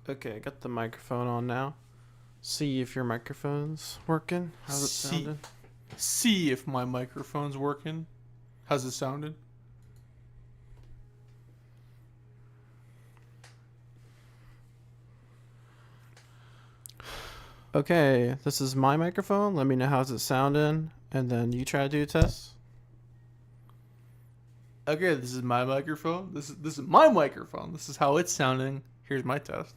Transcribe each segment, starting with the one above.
Okay, I got the microphone on now. See if your microphone's working. How's it See, sounding? see if my microphone's working. How's it sounding? Okay, this is my microphone. Let me know how's it sounding, and then you try to do a test. Okay, this is my microphone. This is my microphone. This is how it's sounding. Here's my test.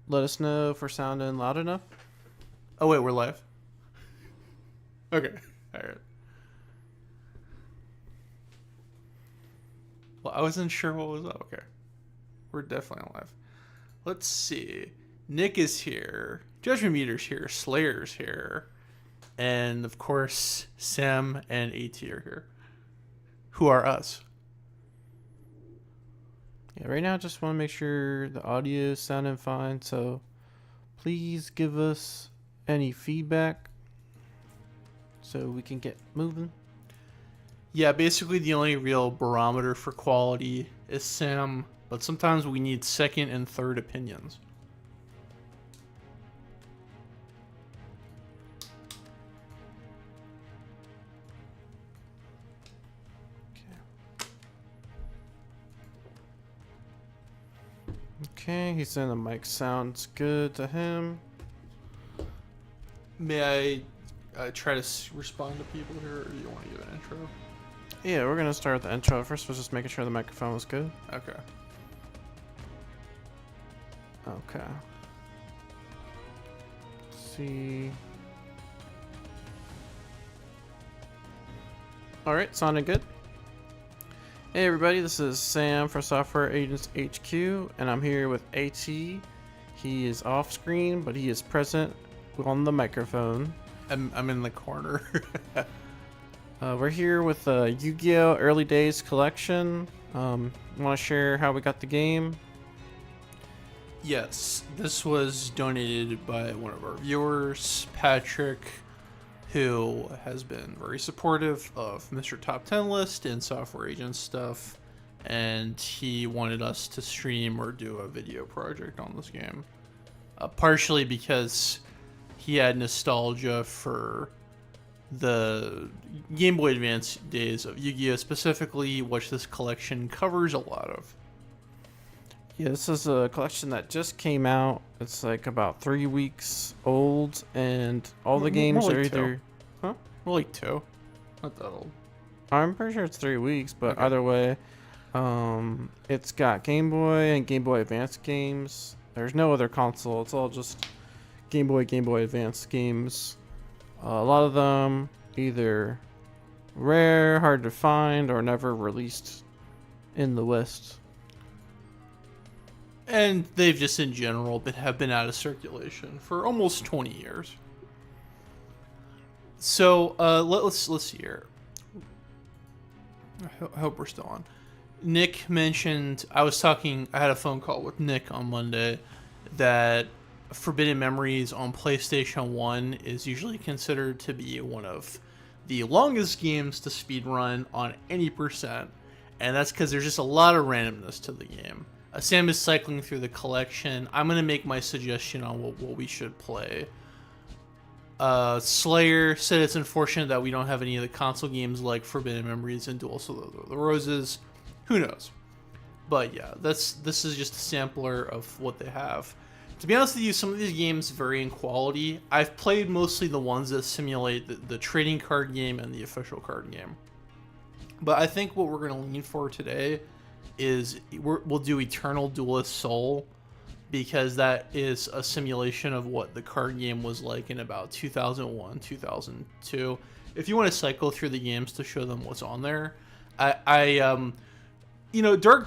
Let us know if we're sounding loud enough. Oh wait, we're live. Okay, all right. Well, I wasn't sure what was up. Okay, we're definitely live. Let's see. Nick is here. Judgment Meter's here. Slayer's here, and of course Sam and AT are here. Who are us? Yeah, right now I just want to make sure the audio is sounding fine, so please give us any feedback so we can get moving. Yeah, basically the only real barometer for quality is Sam, but sometimes we need second and third opinions. Okay, he's saying the mic sounds good to him. May I try to respond to people here, or do you want to give an intro? Yeah, we're gonna start with the intro. First was just making sure the microphone was good. Okay. Okay. Let's see. Alright, sounding good. Hey everybody, this is Sam for Software Agents HQ, and I'm here with AT. He is off screen, but he is present on the microphone. I'm in the corner. We're here with the Yu-Gi-Oh! Early Days collection. Want to share how we got the game? Yes, this was donated by one of our viewers, Patrick, who has been very supportive of Mr. Top 10 list and software agent stuff, and he wanted us to stream or do a video project on this game. Partially because he had nostalgia for the Game Boy Advance days of Yu-Gi-Oh! Specifically, which this collection covers a lot of. Yeah, this is a collection that just came out. It's like about 3 weeks old, and all the games more are like either... More like 2. Not that old. I'm pretty sure it's 3 weeks, but Okay. either way, it's got Game Boy and Game Boy Advance games. There's no other console. It's all just Game Boy Advance games. A lot of them either rare, hard to find, or never released in the West. And they've just in general have been out of circulation for almost 20 years. So let's see here. I hope we're still on. Nick mentioned I had a phone call with Nick on Monday that Forbidden Memories on PlayStation 1 is usually considered to be one of the longest games to speedrun on any percent, and that's because there's just a lot of randomness to the game. Sam is cycling through the collection. I'm going to make my suggestion on what we should play. Slayer said it's unfortunate that we don't have any of the console games like Forbidden Memories and Duels of the Roses. Who knows? But yeah, this is just a sampler of what they have. To be honest with you, some of these games vary in quality. I've played mostly the ones that simulate the trading card game and the official card game. But I think what we're going to lean for today is we'll do Eternal Duelist Soul, because that is a simulation of what the card game was like in about 2001, 2002. If you want to cycle through the games to show them what's on there, Dark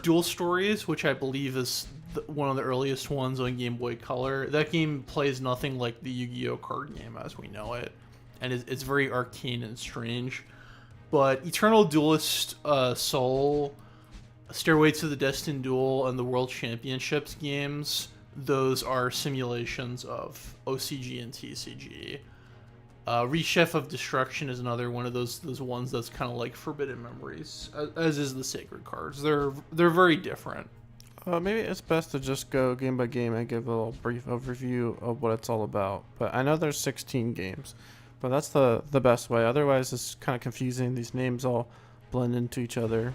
Duel Stories, which I believe is one of the earliest ones on Game Boy Color, that game plays nothing like the Yu-Gi-Oh! Card game as we know it, and it's very arcane and strange. But Eternal Duelist Soul, Stairway to the Destined Duel, and the World Championships games, those are simulations of OCG and TCG. Rechef of Destruction is another one of those ones that's kind of like Forbidden Memories, as is the Sacred Cards. They're very different. Maybe it's best to just go game by game and give a little brief overview of what it's all about. But I know there's 16 games, but that's the best way. Otherwise, it's kind of confusing. These names all blend into each other.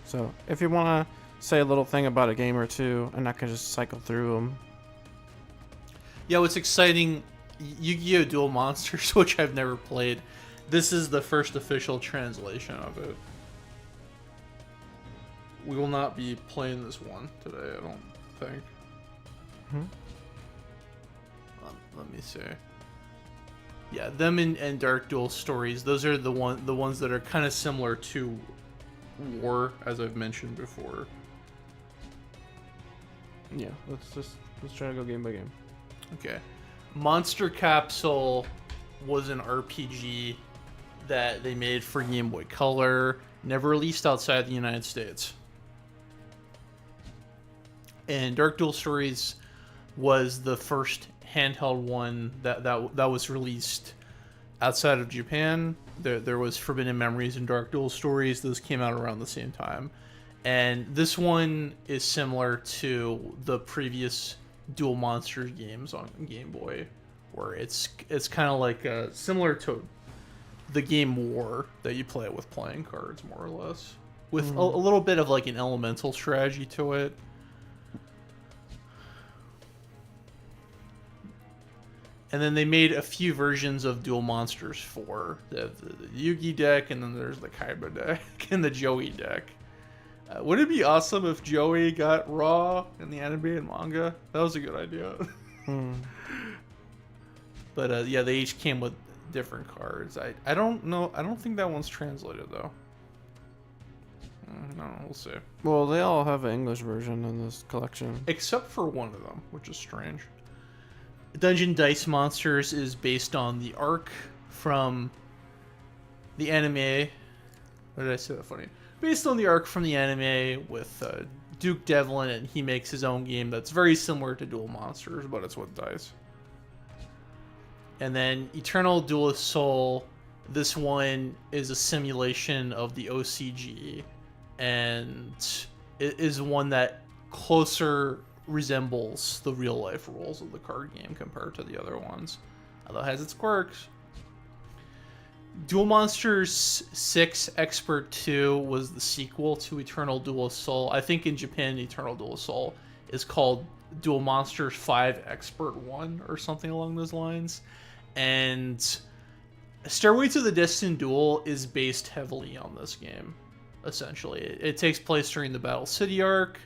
So if you want to say a little thing about a game or two, and I can just cycle through them. Yeah, what's exciting, Yu-Gi-Oh! Duel Monsters, which I've never played. This is the first official translation of it. We will not be playing this one today, I don't think. Let me see. Yeah, them and Dark Duel Stories. Those are the ones that are kind of similar to War, as I've mentioned before. Yeah, let's try to go game by game. Okay. Monster Capsule was an RPG that they made for Game Boy Color, never released outside the United States. And Dark Duel Stories was the first handheld one that was released outside of Japan. There was Forbidden Memories and Dark Duel Stories. Those came out around the same time. And this one is similar to the previous Duel Monsters games on Game Boy, where it's kind of like similar to the game War that you play with playing cards, more or less, with a little bit of like an elemental strategy to it. And then they made a few versions of Duel Monsters 4. The Yugi deck, and then there's the Kaiba deck, and the Joey deck. Would it be awesome if Joey got Raw in the anime and manga? That was a good idea. But yeah, they each came with different cards. I don't know. I don't think that one's translated, though. No, we'll see. Well, they all have an English version in this collection. Except for one of them, which is strange. Dungeon Dice Monsters is based on the arc from the anime. What did I say that funny? Based on the arc from the anime with Duke Devlin, and he makes his own game that's very similar to Duel Monsters, but it's with dice. And then Eternal Duelist Soul, this one is a simulation of the OCG, and it is one that closer resembles the real life rules of the card game compared to the other ones, although it has its quirks. Duel Monsters 6 Expert 2 was the sequel to Eternal Duelist Soul. I think in Japan, Eternal Duelist Soul is called Duel Monsters 5 Expert 1 or something along those lines. And Stairway to the Destined Duel is based heavily on this game, essentially. It takes place during the Battle City arc,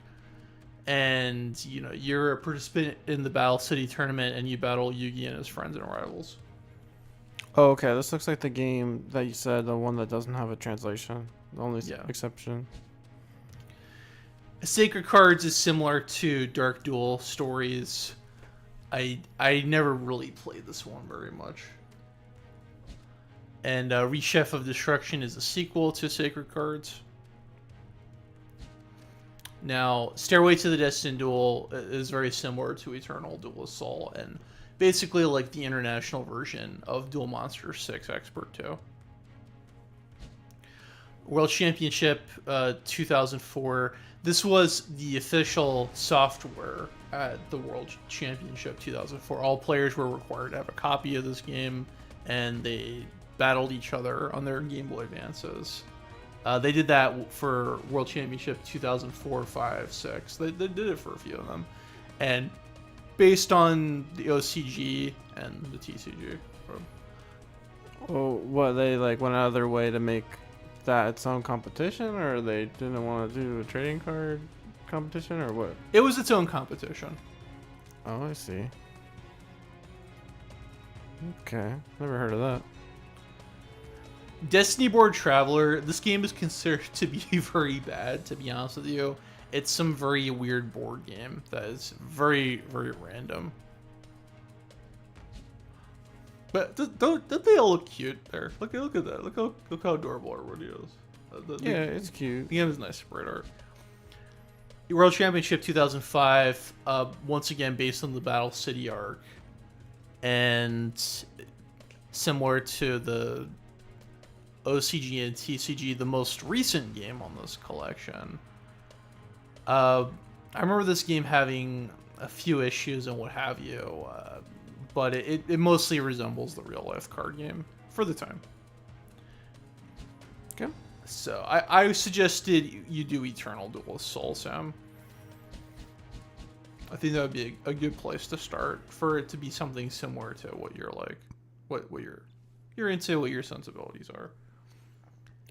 and you know, you're a participant in the Battle City tournament, and you battle Yugi and his friends and rivals. Oh, okay. This looks like the game that you said, the one that doesn't have a translation. The only exception. Sacred Cards is similar to Dark Duel Stories. I never really played this one very much. And Rechef of Destruction is a sequel to Sacred Cards. Now, Stairway to the Destined Duel is very similar to Eternal Duelist Soul, and basically like the international version of Duel Monsters 6 Expert 2. World Championship 2004. This was the official software at the World Championship 2004. All players were required to have a copy of this game, and they battled each other on their Game Boy Advances. They did that for World Championship 2004, 5, 6. They did it for a few of them. And based on the OCG and the TCG. Oh, what, they like went out of their way to make that its own competition, or they didn't want to do a trading card competition, or what? It was its own competition. Oh, I see. Okay, never heard of that. Destiny Board Traveler, this game is considered to be very bad, to be honest with you. It's some very weird board game that is very, very random. But don't they all look cute there? Look at that. Look how adorable everybody is. Yeah, it's cute. The game is nice sprite art. World Championship 2005, once again based on the Battle City arc, and similar to the OCG and TCG, the most recent game on this collection. I remember this game having a few issues and what have you, but it mostly resembles the real life card game for the time. Okay. So I suggested you do Eternal Duelist Soul, Sam. I think that would be a good place to start for it to be something similar to what you're like, what you're into, what your sensibilities are.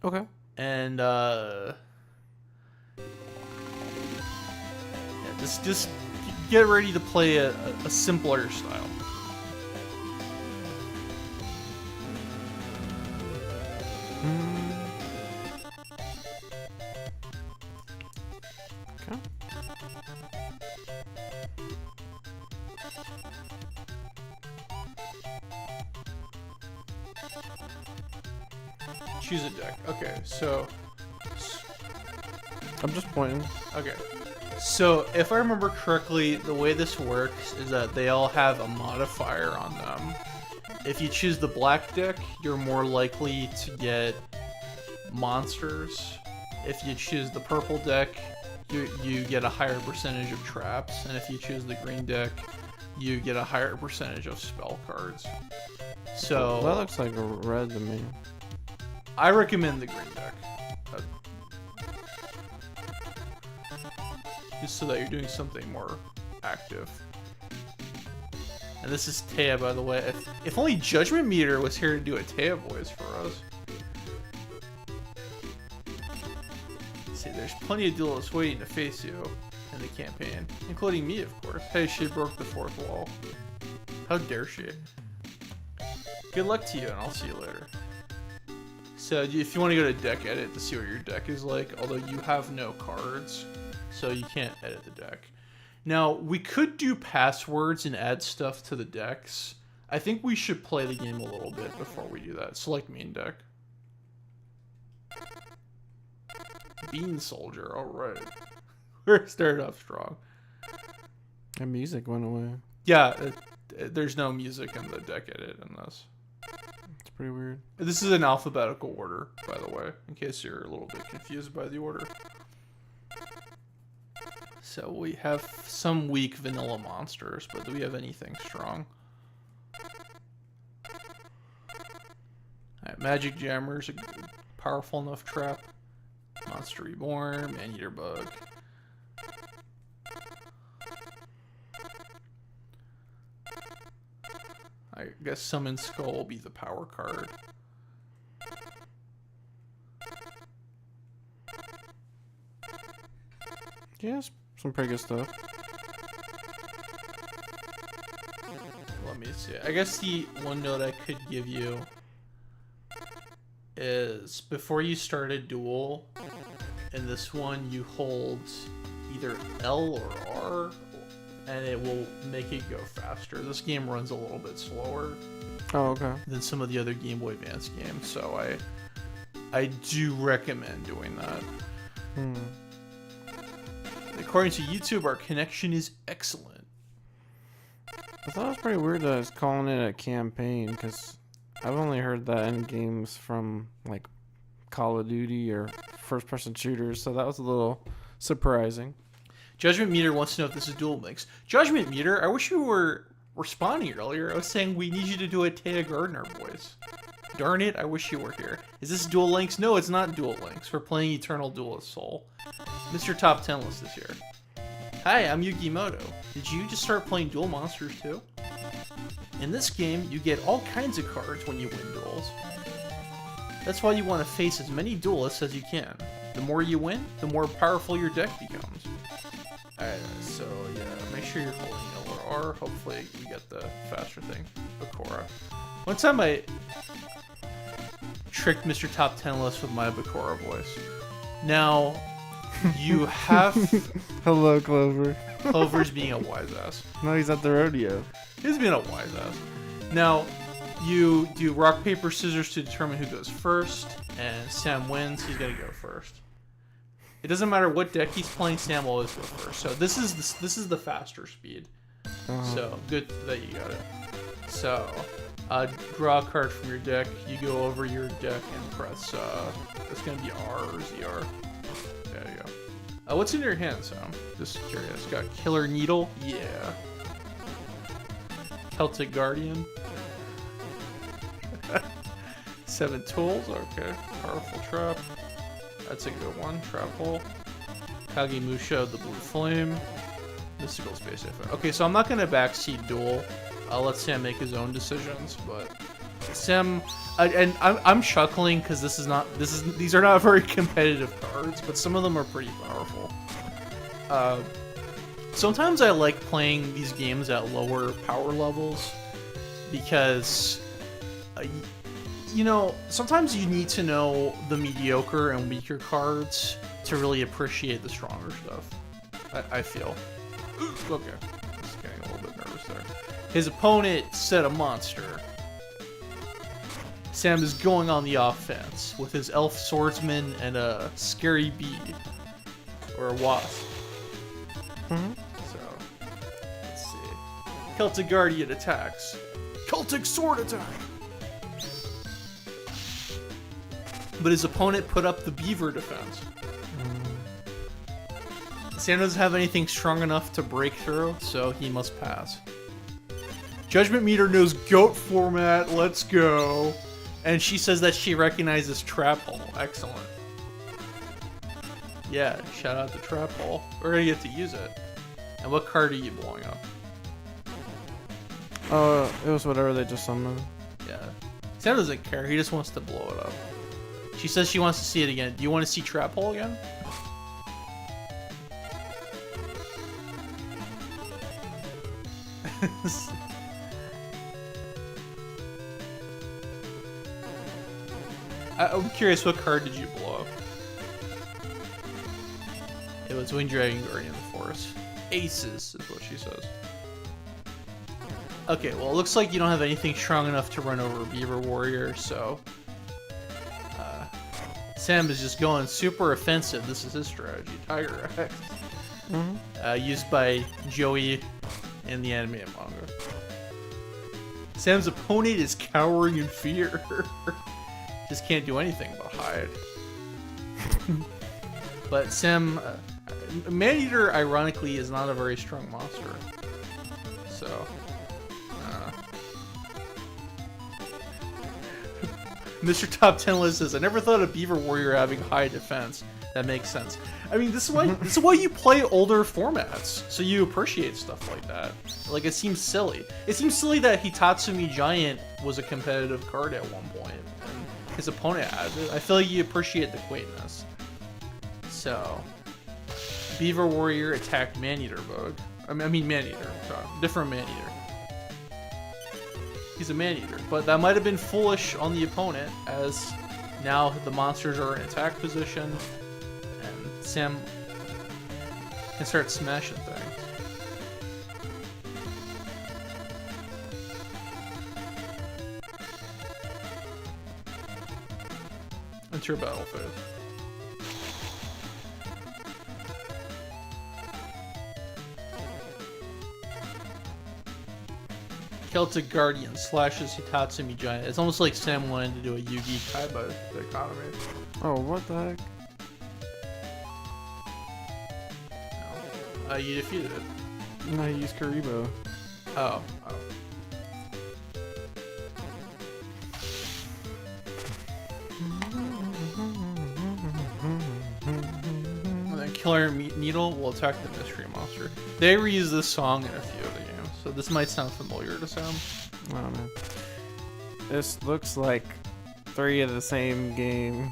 Okay. And just get ready to play a simpler style. Okay. Choose a deck. Okay, so I'm just pointing. okay. So if I remember correctly, the way this works is that they all have a modifier on them. If you choose the black deck, you're more likely to get monsters. If you choose the purple deck, you get a higher percentage of traps, and if you choose the green deck, you get a higher percentage of spell cards. So That looks like a red to me. I recommend the green deck. Just so that you're doing something more active. And this is Taya, by the way. If only Judgment Meter was here to do a Taya voice for us. See, there's plenty of duelists waiting to face you in the campaign, including me, of course. Hey, she broke the fourth wall. How dare she? Good luck to you, and I'll see you later. So, if you want to go to deck edit to see what your deck is like, although you have no cards, so you can't edit the deck. Now, we could do passwords and add stuff to the decks. I think we should play the game a little bit before we do that. Select main deck. Bean Soldier, alright. We're started off strong. And music went away. Yeah, there's no music in the deck edit in this. It's pretty weird. This is in alphabetical order, by the way, in case you're a little bit confused by the order. So we have some weak vanilla monsters, but do we have anything strong? Alright, Magic Jammer's a powerful enough trap. Monster Reborn, Man-Eater Bug. I guess Summon Skull will be the power card. Yes, some pretty good stuff. Let me see. I guess the one note I could give you is before you start a duel, in this one you hold either L or R, and it will make it go faster. This game runs a little bit slower Oh, okay. than some of the other Game Boy Advance games, so I do recommend doing that. According to YouTube, our connection is excellent. I thought it was pretty weird that I was calling it a campaign, because I've only heard that in games from, like, Call of Duty or first-person shooters, so that was a little surprising. Judgment Meter wants to know if this is Duel Links. Judgment Meter, I wish you were responding earlier. I was saying we need you to do a Taya Gardner voice. Darn it, I wish you were here. Is this Duel Links? No, it's not Duel Links. We're playing Eternal Duelist Soul. Mr. Top 10 list this year. Hi, I'm Yugi Moto. Did you just start playing Duel Monsters too? In this game, you get all kinds of cards when you win duels. That's why you want to face as many duelists as you can. The more you win, the more powerful your deck becomes. Alright, so yeah, make sure you're holding L or R. Hopefully we get the faster thing. Bakura. One time I tricked Mr. Top 10 list with my Bakura voice. Now, you have... Hello, Clover. Clover's being a wise ass. No, he's at the rodeo. He's being a wise ass. Now, you do rock, paper, scissors to determine who goes first, and Sam wins. He's gonna go first. It doesn't matter what deck he's playing. Sam will always go first. So this is the faster speed. So good that you got it. So draw a card from your deck. You go over your deck and press. It's gonna be R or ZR. There you go. What's in your hand, Sam? Just curious. Got Killer Needle? Yeah. Celtic Guardian? 7 tools? Okay. Powerful Trap. That's a good one. Trap Hole. Kagemusha, the Blue Flame. Mystical Space Effect. Okay, so I'm not going to backseat Duel. I'll let Sam make his own decisions, but... Sam... and I'm chuckling because these are not very competitive cards, but some of them are pretty powerful. Sometimes I like playing these games at lower power levels because, you know, sometimes you need to know the mediocre and weaker cards to really appreciate the stronger stuff. I feel. Okay, just getting a little bit nervous there. His opponent set a monster. Sam is going on the offense with his elf swordsman and a scary bee. Or a wasp. Mm-hmm. So, let's see. Celtic Guardian attacks. Celtic Sword attack! But his opponent put up the beaver defense. Sam doesn't have anything strong enough to break through, so he must pass. Judgment Meter knows GOAT format, let's go! And she says that she recognizes Trap Hole. Excellent. Yeah, shout out to Trap Hole. We're gonna get to use it. And what card are you blowing up? It was whatever they just summoned. Yeah. Sam doesn't care, he just wants to blow it up. She says she wants to see it again. Do you want to see Trap Hole again? I'm curious, what card did you blow up? It was Wind Dragon Guardian of the Forest. Aces is what she says. Okay, well, it looks like you don't have anything strong enough to run over Beaver Warrior, so... Sam is just going super offensive. This is his strategy. Tiger X. Mm-hmm. Used by Joey in the anime and manga. Sam's opponent is cowering in fear. Just can't do anything but hide. But Sam... Maneater, ironically, is not a very strong monster. So... Mr. Top 10 List says, I never thought of Beaver Warrior having high defense. That makes sense. I mean, this is why you play older formats, so you appreciate stuff like that. Like, it seems silly. It seems silly that Hitatsumi Giant was a competitive card at one point, and his opponent has it. I feel like you appreciate the quaintness. So, Beaver Warrior attacked Maneater Bug. I mean Maneater. Sorry. Different Maneater. He's a Maneater, but that might have been foolish on the opponent, as now the monsters are in attack position, and Sam can start smashing things. Enter battle phase. Celtic Guardian slashes Hitatsumi Giant. It's almost like Sam wanted to do a Yugi Kaiba dichotomy. Oh, what the heck? No. You defeated it. No, I used Karibo. Oh. And then Killer Needle will attack the mystery monster. They reuse this song in a few of the games, so this might sound familiar to Sam. I don't know. This looks like 3 of the same game.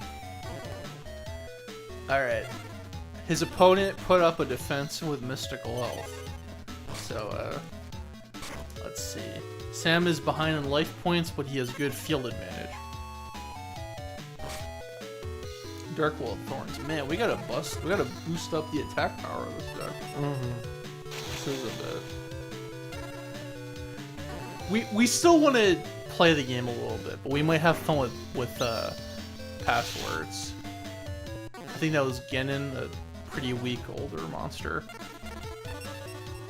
Alright. His opponent put up a defense with Mystical Elf. So, let's see. Sam is behind in life points, but he has good field advantage. Dark Wall of Thorns. Man, we gotta boost up the attack power of this deck. Mm-hmm. This is a bit. We still want to play the game a little bit, but we might have fun with passwords. I think that was Genin, a pretty weak older monster.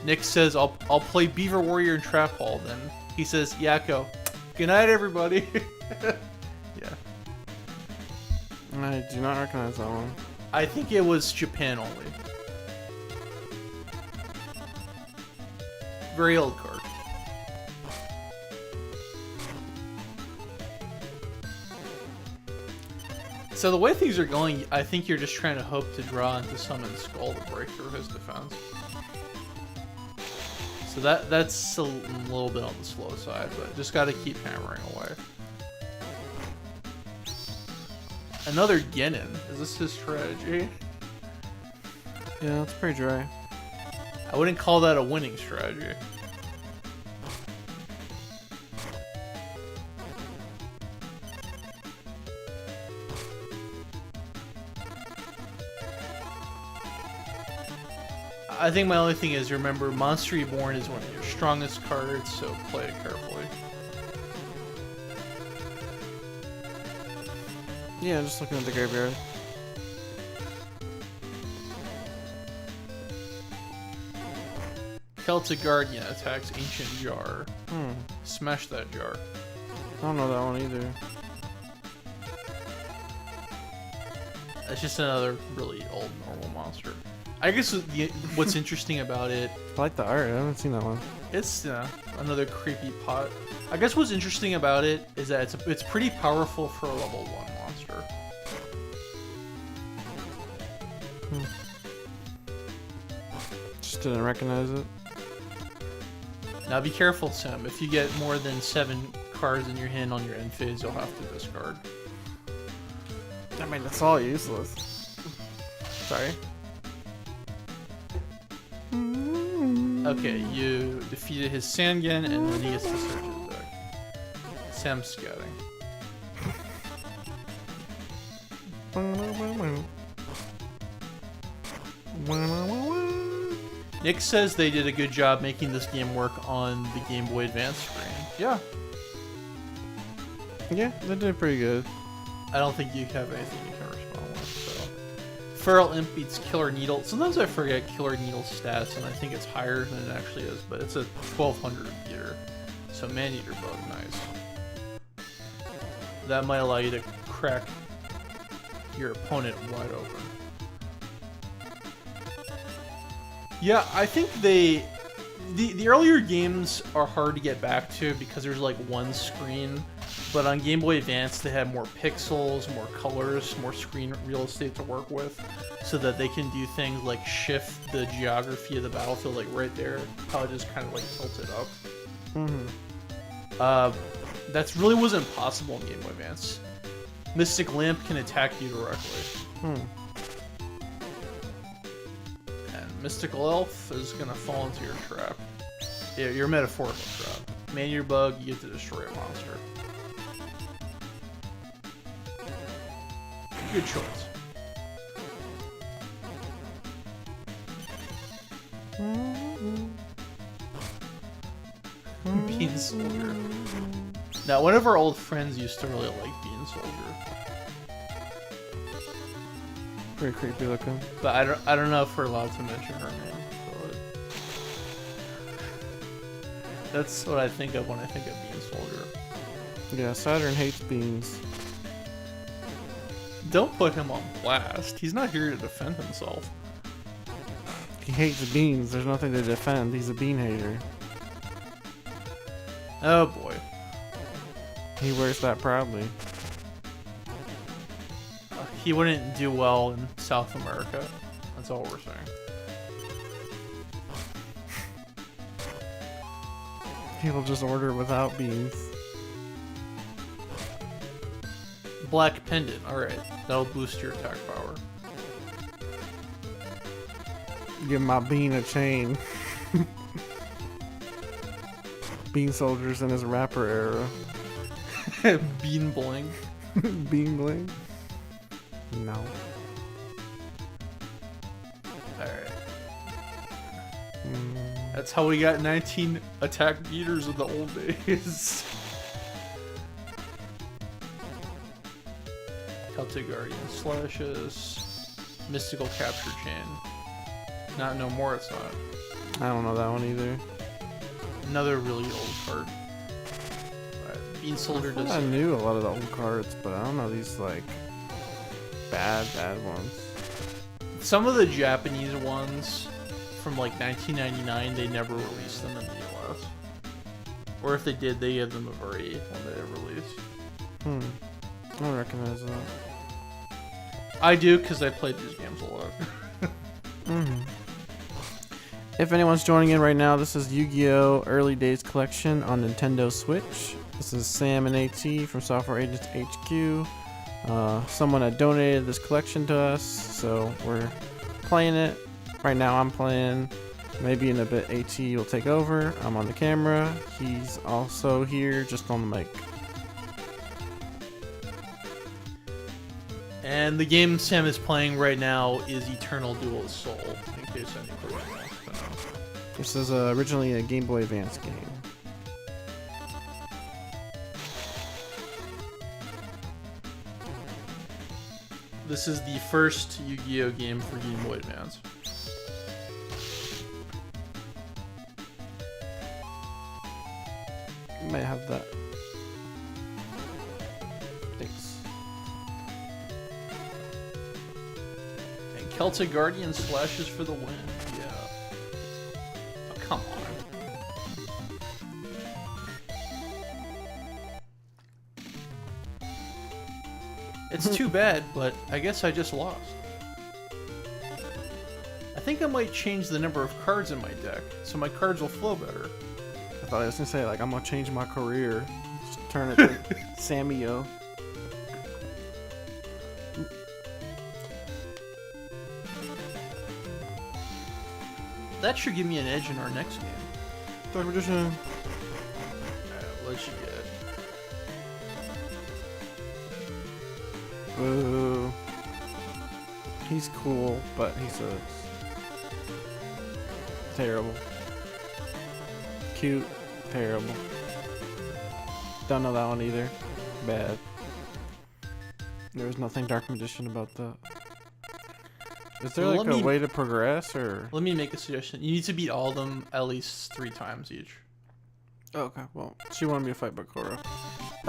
Nick says, I'll play Beaver Warrior and Trap Hole then. He says, Yakko. Good night, everybody. Yeah. I do not recognize that one. I think it was Japan only. Very old card. So the way things are going, I think you're just trying to hope to draw into summon Skull to break through his defense. So that's a little bit on the slow side, but just got to keep hammering away. Another Genin. Is this his strategy? Yeah, it's pretty dry. I wouldn't call that a winning strategy. I think my only thing is, remember, Monster Reborn is one of your strongest cards, so play it carefully. Yeah, just looking at the graveyard. Celtic Guardian attacks Ancient Jar. Smash that jar. I don't know that one either. It's just another really old normal monster. I guess what's interesting about it... I like the art. I haven't seen that one. It's another creepy pot. I guess what's interesting about it is that it's pretty powerful for a level 1 monster. Just didn't recognize it. Now be careful, Sam. If you get more than 7 cards in your hand on your end phase, you'll have to discard. I mean, it's all useless. Sorry. Okay, you defeated his Sangan, and then he gets to search his deck. Sam's scouting. Nick says they did a good job making this game work on the Game Boy Advance screen. Yeah. Yeah, they did pretty good. I don't think you have anything you can respond with, so. Feral Imp beats Killer Needle. Sometimes I forget Killer Needle's stats, and I think it's higher than it actually is, but it's a 1200 beater. So Man-Eater Bug, nice. That might allow you to crack your opponent wide open. Yeah, I think the earlier games are hard to get back to because there's like one screen, but on Game Boy Advance they have more pixels, more colors, more screen real estate to work with, so that they can do things like shift the geography of the battlefield, like right there, how it just kind of like tilted up. That really wasn't possible in Game Boy Advance. Mystic Lamp can attack you directly. Mystical Elf is gonna fall into your trap. Yeah, your metaphorical trap. Man-Eater Bug, you get to destroy a monster. Good choice. Bean Soldier. Now, one of our old friends used to really like Bean Soldier. Pretty creepy looking. But I don't know if we're allowed to mention her name. But that's what I think of when I think of Bean Soldier. Yeah, Saturn hates beans. Don't put him on blast. He's not here to defend himself. He hates beans. There's nothing to defend. He's a bean hater. Oh boy. He wears that proudly. He wouldn't do well in South America. That's all we're saying. He'll just order without beans. Black Pendant. Alright. That'll boost your attack power. Give my bean a chain. Bean Soldier's in his rapper era. Bean Bling. Bean Bling? No. Alright. That's how we got 19 attack beaters in the old days. Celtic Guardian slashes. Mystical Capture Chain. Not no more, it's not. I don't know that one either. Another really old card. Bean Soldier does. I knew a lot of the old cards, but I don't know these like bad ones. Some of the Japanese ones from like 1999, they never released them in the Or if they did, they gave them a very limited release. I don't recognize that. I do, because I played these games a lot. If anyone's joining in right now, this is Yu-Gi-Oh! Early Days Collection on Nintendo Switch. This is Sam and AT from SoftwareAgentsHQ. Someone had donated this collection to us, so we're playing it. Right now I'm playing. Maybe in a bit AT will take over. I'm on the camera. He's also here, just on the mic. And the game Sam is playing right now is Eternal Duel Soul, in case anybody wants to know. This is originally a Game Boy Advance game. This is the first Yu-Gi-Oh game for Game Boy Advance. You might have that. Thanks. And Celtic Guardian slashes for the win. Yeah. Oh, come on. It's too bad, but I guess I just lost. I think I might change the number of cards in my deck, so my cards will flow better. I thought I was gonna say, like, I'm gonna change my career. Just turn it to Sammy-O. That should give me an edge in our next game. Dark Magician. Alright, what you get? Boo. He's cool, but he sucks. Terrible. Cute. Terrible. Don't know that one either. Bad. There's nothing Dark Magician about that. Is there Well, like a way to progress, or? Let me make a suggestion. You need to beat all of them at least 3 times each. Oh, okay, well, she wanted me to fight Bakura.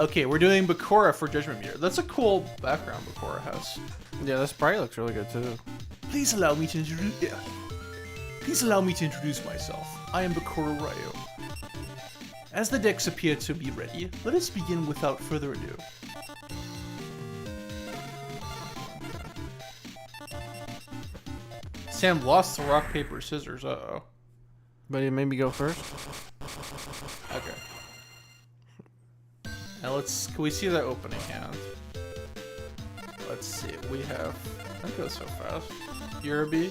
Okay, we're doing Bakura for Judgment Meter. That's a cool background Bakura has. Yeah, this sprite looks really good too. Please allow me to introduce myself. I am Bakura Ryo. As the decks appear to be ready, let us begin without further ado. Sam lost the rock, paper, scissors. Uh-oh. But he made me go first. Okay. Now can we see that opening hand? Let's see, we have, that goes so fast. Uraby.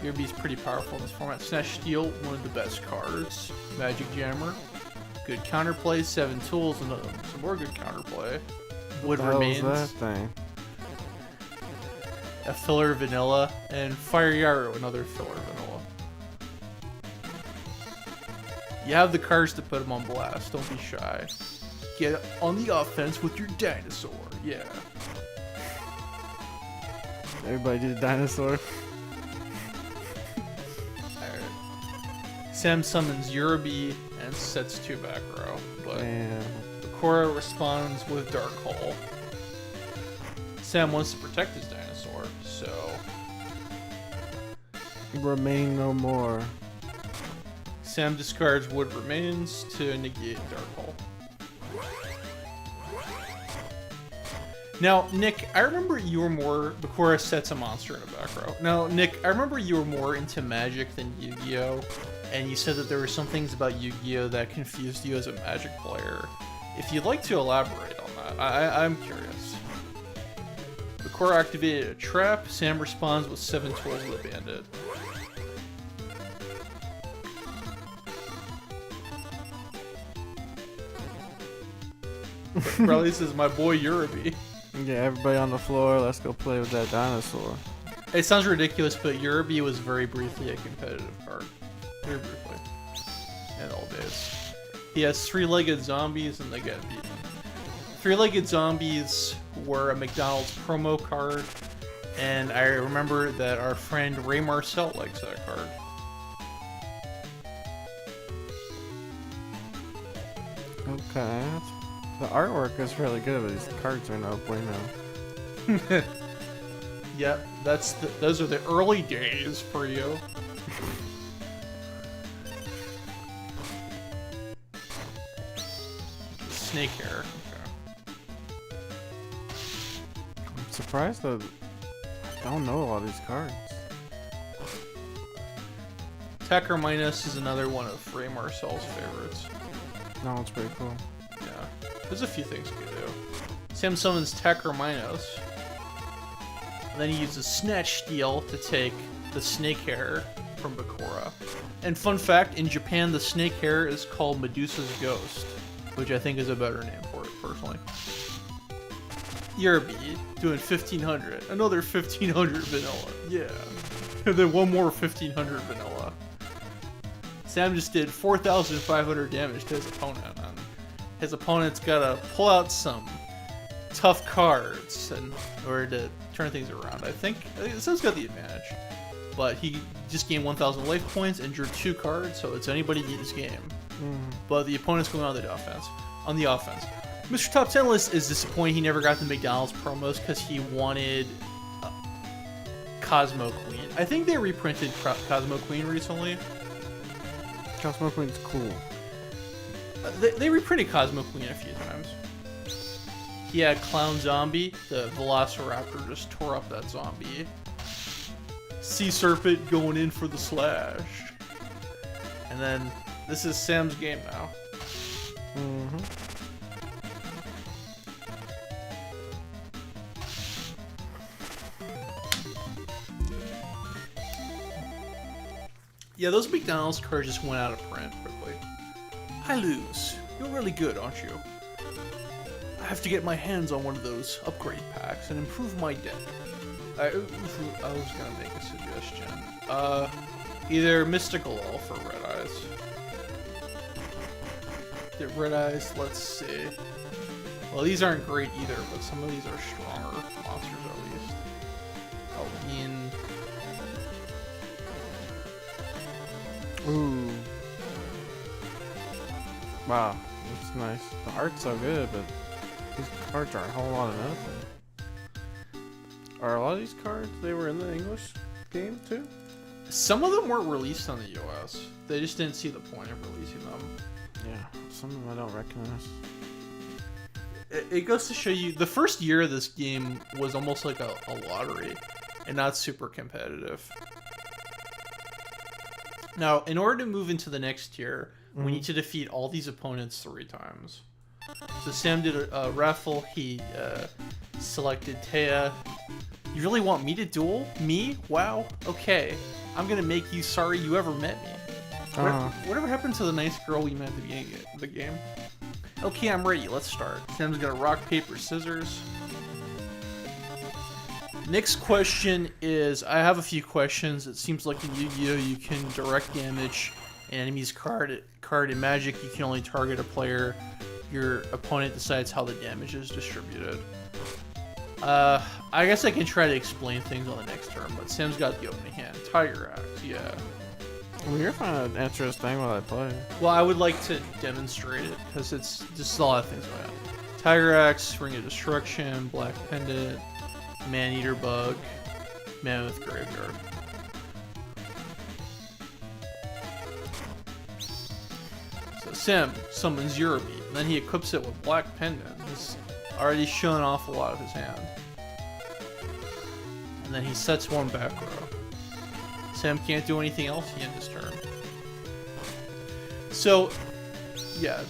Uraby's pretty powerful in this format. Snatch Steel, one of the best cards. Magic Jammer. Good counterplay, 7 tools, and some more good counterplay. Wood Remains. That thing? A filler vanilla, and Fire Yarrow, another filler vanilla. You have the cards to put them on blast, don't be shy. Get on the offense with your dinosaur, yeah. Everybody did dinosaur. Alright. Sam summons Uraby and sets 2 back row, but Damn. Bakura responds with Dark Hole. Sam wants to protect his dinosaur, so... Remain no more. Sam discards Wood Remains to negate Dark Hole. Now, Nick, I remember you were more... Bakura sets a monster in a back row. Now, Nick, I remember you were more into Magic than Yu-Gi-Oh! And you said that there were some things about Yu-Gi-Oh! That confused you as a Magic player. If you'd like to elaborate on that, I'm curious. Bakura activated a trap. Sam responds with 7 tools of the bandit. Probably says, my boy Uraby. Yeah, everybody on the floor, let's go play with that dinosaur. It sounds ridiculous, but Uraby was very briefly a competitive card. Very briefly. In old days. He has 3-legged zombies and they get beaten. 3-legged zombies were a McDonald's promo card, and I remember that our friend Ray Marcel likes that card. Okay. The artwork is really good, but these cards are no bueno. Yep, those are the early days for you. snake hair. I'm surprised that I don't know a lot of these cards. Tech or Minus is another one of Ray Marcel's favorites. That one's pretty cool. Yeah, there's a few things you can do. Sam summons Tech or Minus. And then he uses Snatch Steal to take the snake hair from Bakura. And fun fact, in Japan, the snake hair is called Medusa's Ghost, which I think is a better name for it, personally. Yerby, doing 1500. Another 1500 vanilla. Yeah. And then one more 1500 vanilla. Sam just did 4,500 damage to his opponent. And his opponent's gotta pull out some tough cards in order to turn things around. I think Sam's got the advantage. But he just gained 1,000 life points and drew 2 cards, so it's anybody beat this game. But the opponent's going on the offense. Mr. Top 10 List is disappointed he never got the McDonald's promos because he wanted Cosmo Queen. I think they reprinted Cosmo Queen recently. Cosmo Queen's cool. They reprinted Cosmo Queen a few times. He had Clown Zombie. The Velociraptor just tore up that zombie. Sea Serpent going in for the slash. And then this is Sam's game now. Yeah, those McDonald's cards just went out of print quickly. I lose. You're really good, aren't you? I have to get my hands on one of those upgrade packs and improve my deck. I was gonna make a suggestion. Either Mystical Elf or Red Eyes. The Red Eyes, let's see. Well, these aren't great either, but some of these are stronger monsters at least. Halloween. Ooh. Wow, that's nice. The art's so good, but these cards are a whole lot of nothing. Are a lot of these cards, they were in the English game too? Some of them weren't released on the US. They just didn't see the point of releasing them. Yeah, some of them I don't recognize. It goes to show you, the first year of this game was almost like a lottery, and not super competitive. Now, in order to move into the next tier, we need to defeat all these opponents 3 times. So Sam did a raffle. He selected Taya. You really want me to duel? Me? Wow. Okay. I'm gonna make you sorry you ever met me. Whatever happened to the nice girl we met at the beginning of the game? Okay, I'm ready. Let's start. Sam's gonna rock, paper, scissors. Next question is, I have a few questions. It seems like in Yu-Gi-Oh! You can direct damage an enemy's card. In Magic, you can only target a player. Your opponent decides how the damage is distributed. I guess I can try to explain things on the next turn, but Sam's got the opening hand. Tiger Axe, yeah. Well, you're finding an interesting while I play. Well, I would like to demonstrate it, because it's just a lot of things going on. Tiger Axe, Ring of Destruction, Black Pendant, Man-Eater Bug, Mammoth Graveyard. So Sam summons Eurobeat, and then he equips it with Black Pendant. He's already shown off a lot of his hand. And then he sets one back row. Sam can't do anything else in his turn. So, yeah,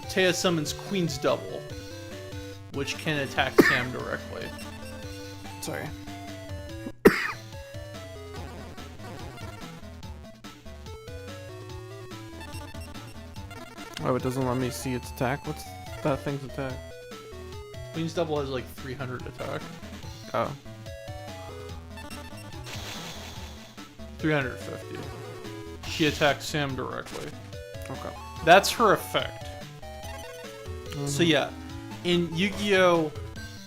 Taya summons Queen's Double, which can attack Sam directly. Sorry. Oh, it doesn't let me see its attack? What's that thing's attack? Queen's Double has like 300 attack. Oh. 350. She attacks Sam directly. Okay. That's her effect. So yeah, in Yu-Gi-Oh!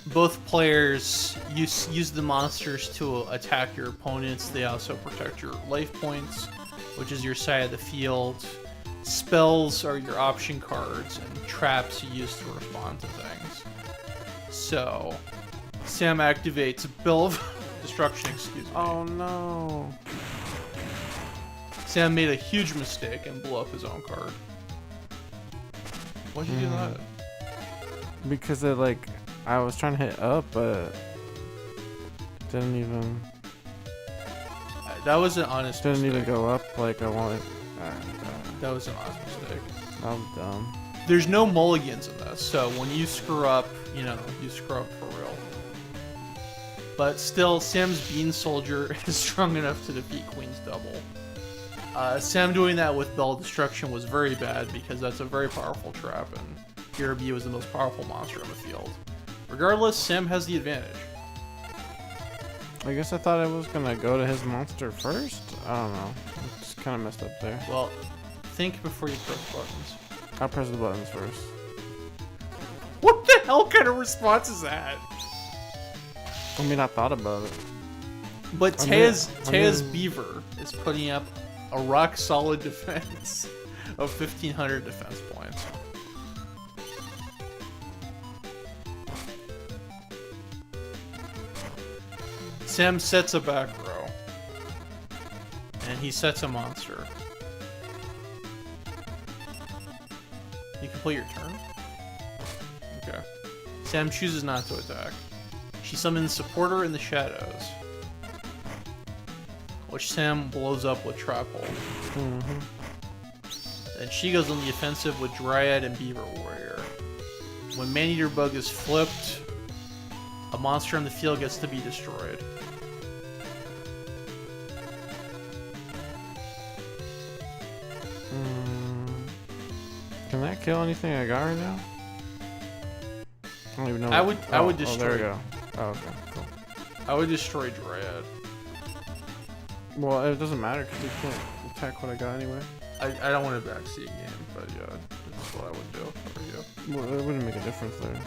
Both players use the monsters to attack your opponents. They also protect your life points, which is your side of the field. Spells are your option cards, and traps you use to respond to things. So, Sam activates Bill of Destruction, excuse me. Oh no. Sam made a huge mistake and blew up his own card. Why'd you do that? Because it like I was trying to hit up, but didn't even That was an honest didn't mistake. even go up like I wanted. That was an honest mistake. I'm dumb. There's no mulligans in this, so when you screw up, you know, you screw up for real. But still, Sam's Bean Soldier is strong enough to defeat Queen's Double. Sam doing that with Bell Destruction was very bad because that's a very powerful trap, and Hero B was the most powerful monster on the field. Regardless, Sam has the advantage. I guess I thought I was gonna go to his monster first. I don't know. I just kind of messed up there. Well, think before you press buttons. I'll press the buttons first. What the hell kind of response is that? I mean, I thought about it. But Tea's Tea's Beaver is putting up a rock solid defense of 1,500 defense points. Sam sets a back row, and he sets a monster. You complete your turn? Okay. Sam chooses not to attack. She summons Supporter in the Shadows, which Sam blows up with Trap Hole. Mm-hmm. Then she goes on the offensive with Dryad and Beaver Warrior. When Maneater Bug is flipped, a monster on the field gets to be destroyed. Can that kill anything I got right now? I don't even know. I would Oh, destroy. there we go. Oh, okay, cool. I would destroy Dryad. Well, it doesn't matter because you can't attack what I got anyway. I don't want to backseat a game, but yeah, that's what I would do for you. Well, it wouldn't make a difference there.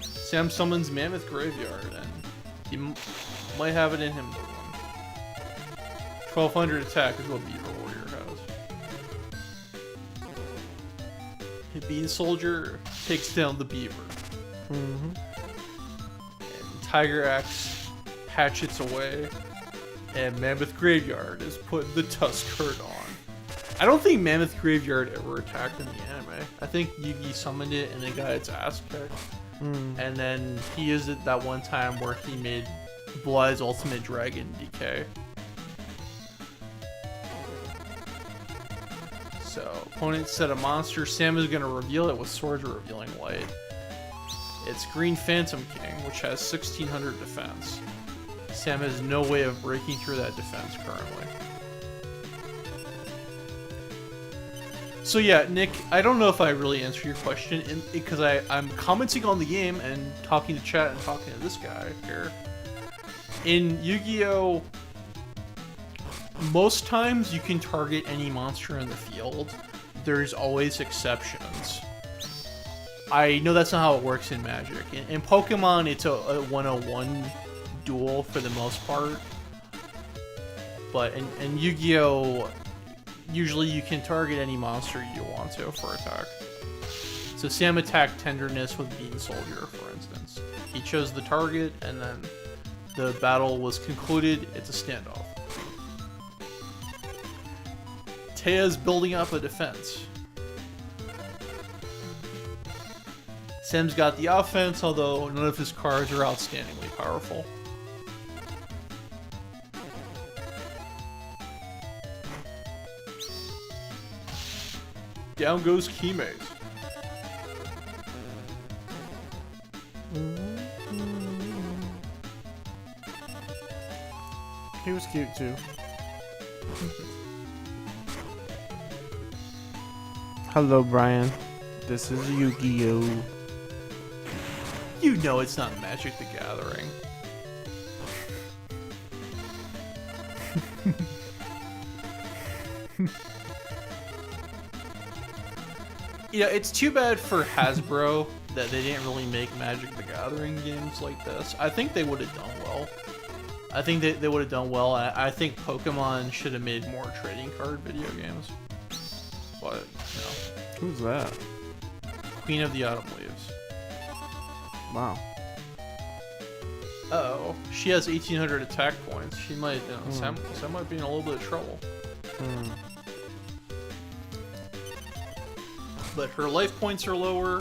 Sam summons Mammoth Graveyard, and he might have it in him to win. 1,200 attack is what Beaver Warrior has. The Bean Soldier takes down the Beaver. Mm-hmm. And Tiger Axe hatchets away, and Mammoth Graveyard is putting the Tusk Hurt on. I don't think Mammoth Graveyard ever attacked in the anime. I think Yugi summoned it and it got its ass kicked. And then he used it that one time where he made Blue Eyes Ultimate Dragon decay. So, opponent set a monster. Sam is going to reveal it with Swords Revealing Light. It's Green Phantom King, which has 1,600 defense. Sam has no way of breaking through that defense currently. So yeah, Nick, I don't know if I really answered your question because I'm commenting on the game and talking to chat and talking to this guy here. In Yu-Gi-Oh!, most times you can target any monster in the field. There's always exceptions. I know that's not how it works in Magic. In Pokemon, it's a 101 duel for the most part. But in Yu-Gi-Oh!, usually you can target any monster you want to for attack. So Sam attacked Tenderness with Bean Soldier, for instance. He chose the target, and then the battle was concluded. It's a standoff. Tea's building up a defense. Sam's got the offense, although none of his cards are outstandingly powerful. Down goes Keymaze. He was cute too. Hello, Brian. This is Yu-Gi-Oh! You know it's not Magic the Gathering. You know, it's too bad for Hasbro that they didn't really make Magic the Gathering games like this. I think they would have done well. I think they would have done well. I think Pokemon should have made more trading card video games. But, no. Who's that? Queen of the Autumn Leaves. Wow. Uh-oh. She has 1,800 attack points. She might, you know, Sam might be in a little bit of trouble. but her life points are lower.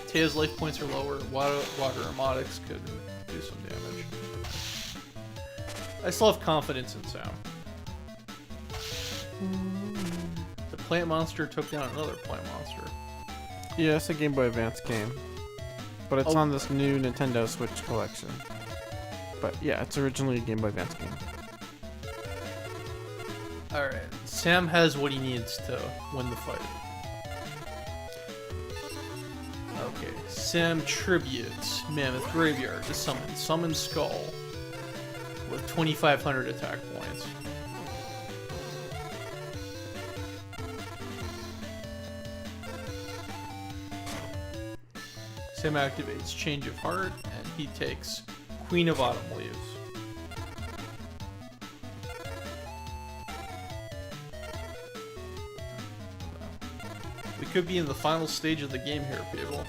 Taya's life points are lower. Water Armatics could do some damage. I still have confidence in Sam. The plant monster took down another plant monster. Yeah, it's a Game Boy Advance game. But it's on this new Nintendo Switch collection. But yeah, it's originally a Game Boy Advance game. Alright, Sam has what he needs to win the fight. Okay, Sam tributes Mammoth Graveyard to Summon Skull with 2,500 attack points. Sam activates Change of Heart, and he takes Queen of Autumn Leaves. We could be in the final stage of the game here, people.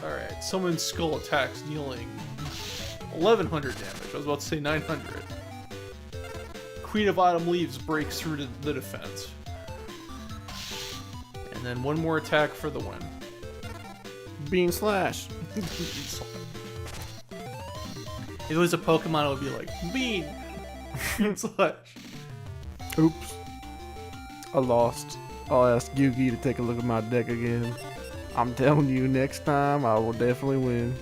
Alright, Summon Skull attacks, dealing 1,100 damage. I was about to say 900. Queen of Autumn Leaves breaks through the defense. And then one more attack for the win. Bean Slash. If it was a Pokemon, it would be like, Bean! Bean Slash. Oops. I lost. I'll ask Yugi to take a look at my deck again. I'm telling you, next time I will definitely win.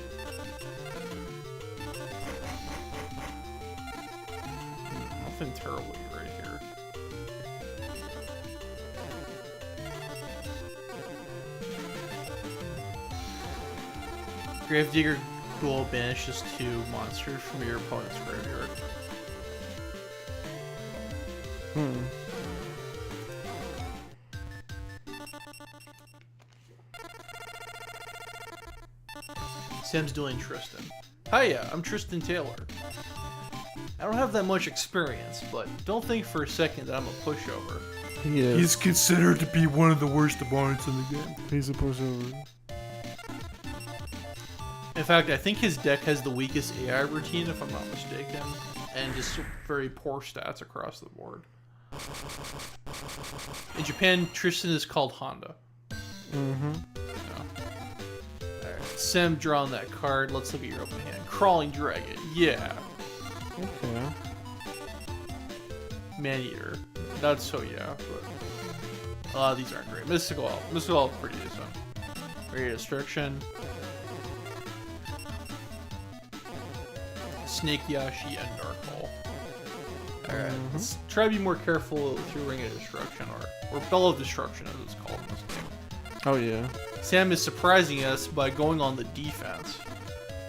Nothing terribly right here. Gravedigger Ghoul banishes 2 monsters from your opponent's graveyard. Sam's doing Tristan. Hiya, I'm Tristan Taylor. I don't have that much experience, but don't think for a second that I'm a pushover. He is. He's considered to be one of the worst opponents in the game. He's a pushover. In fact, I think his deck has the weakest AI routine, if I'm not mistaken, and just very poor stats across the board. In Japan, Tristan is called Honda. Mm-hmm. Alright, Sam drawing that card. Let's look at your open hand. Crawling Dragon, yeah. Okay. Man-Eater, not so yeah, but these aren't great. Mystical Elf is pretty decent. Radiant Destruction. Snake Yashi and Dark Hole. Alright, let's try to be more careful with your Ring of Destruction, or Bell of Destruction as it's called in this game. Oh yeah. Sam is surprising us by going on the defense.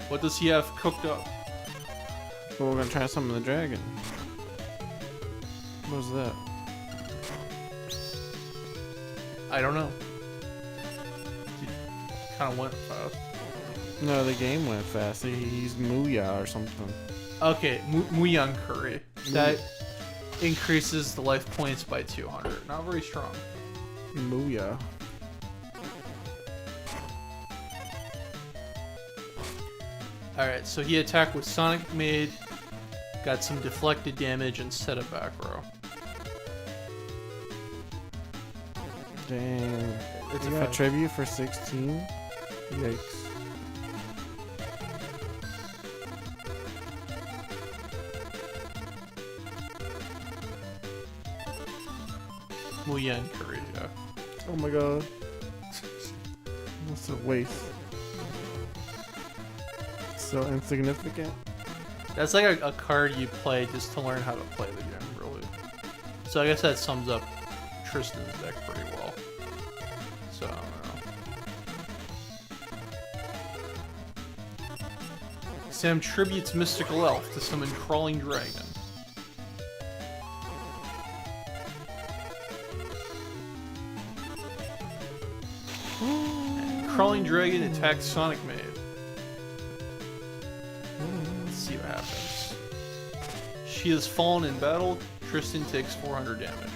What does he have cooked up? Well, we're gonna try summon the dragon. What was that? I don't know. Kind of went fast. No, the game went fast. He's Muya or something. Okay, Muyang Curry. That increases the life points by 200. Not very strong. Muya. Alright, so he attacked with Sonic Maid, got some deflected damage, and set a back row. Dang. It's You a got tribute for 16? Yikes. Muyang Curry, yeah. Oh my god. That's a waste. So insignificant. That's like a card you play just to learn how to play the game, really. So I guess that sums up Tristan's deck pretty well. So, I don't know. Sam tributes Mystical Elf to summon Crawling Dragon. And Crawling Dragon attacks Sonic Maid. Let's see what happens. She has fallen in battle. Tristan takes 400 damage.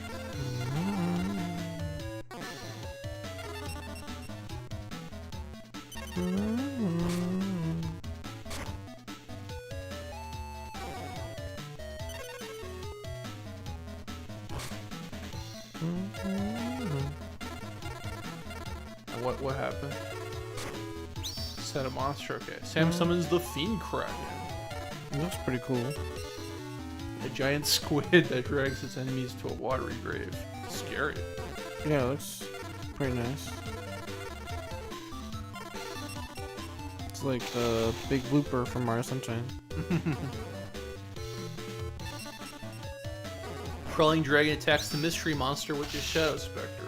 And what happened? Set a monster. Okay. Sam summons the Fiend Kraken. It looks pretty cool. A giant squid that drags its enemies to a watery grave. Scary. Yeah, it looks pretty nice. It's like the big blooper from Mario Sunshine. Crawling dragon attacks the mystery monster, which is Shadow Spectre.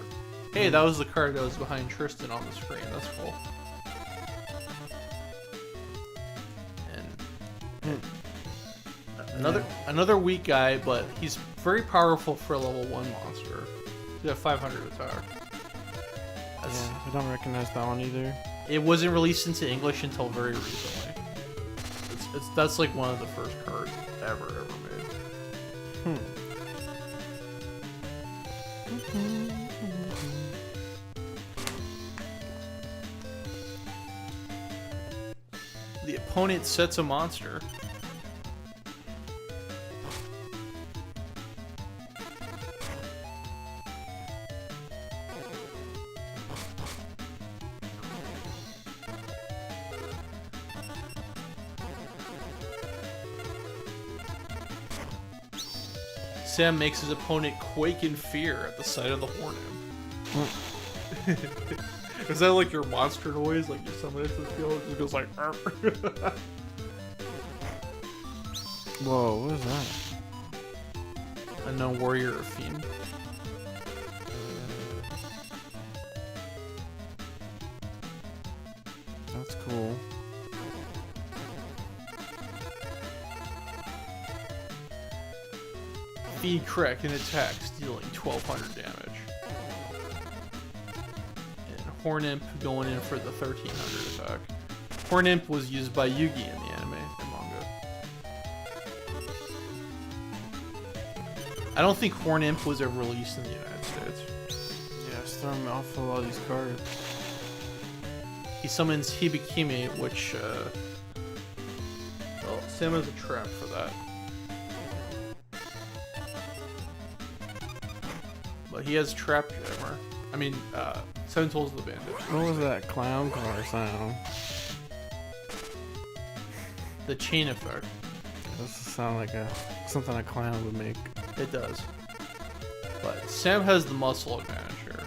Hey, that was the card that was behind Tristan on the screen. That's cool. And another weak guy, but he's very powerful for a level 1 monster. He's got 500 attack. Yeah, I don't recognize that one either. It wasn't released into English until very recently. That's like one of the first cards ever made. The opponent sets a monster. Sam makes his opponent quake in fear at the sight of the horn imp. Is that like your monster noise? Like you summon it to the field, it just goes like. Whoa, what is that? Unknown warrior or fiend. That's cool. Fiend Kraken attacks, dealing 1200 damage. And Horn Imp going in for the 1300 attack. Horn Imp was used by Yugi in the anime and manga. I don't think Horn Imp was ever released in the United States. Yeah, it's throwing me off a lot of these cards. He summons Hibikime, which, well, Sam has a trap for that. But he has Trap Jammer. I mean, Seven Tools of the Bandit. What was that clown car sound? The chain effect. This sound like something a clown would make. It does. But Sam has the muscle advantage here.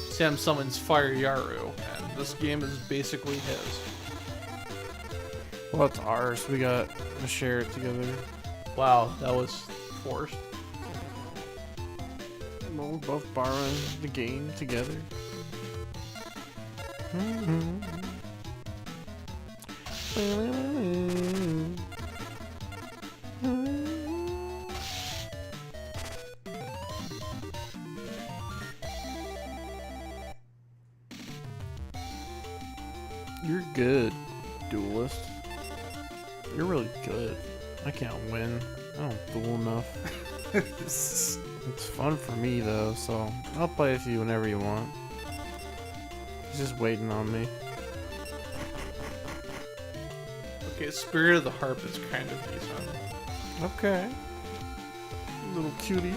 Sam summons Fire Yaru, and this game is basically his. Well, it's ours. We got to share it together. Wow, that was forced. Well, we're both borrowing the game together. You're good, duelist. You're really good. I can't win. I don't duel enough. It's fun for me though, so I'll play with you whenever you want. He's just waiting on me. Okay, Spirit of the Harp is kind of decent. Okay. Little cutie.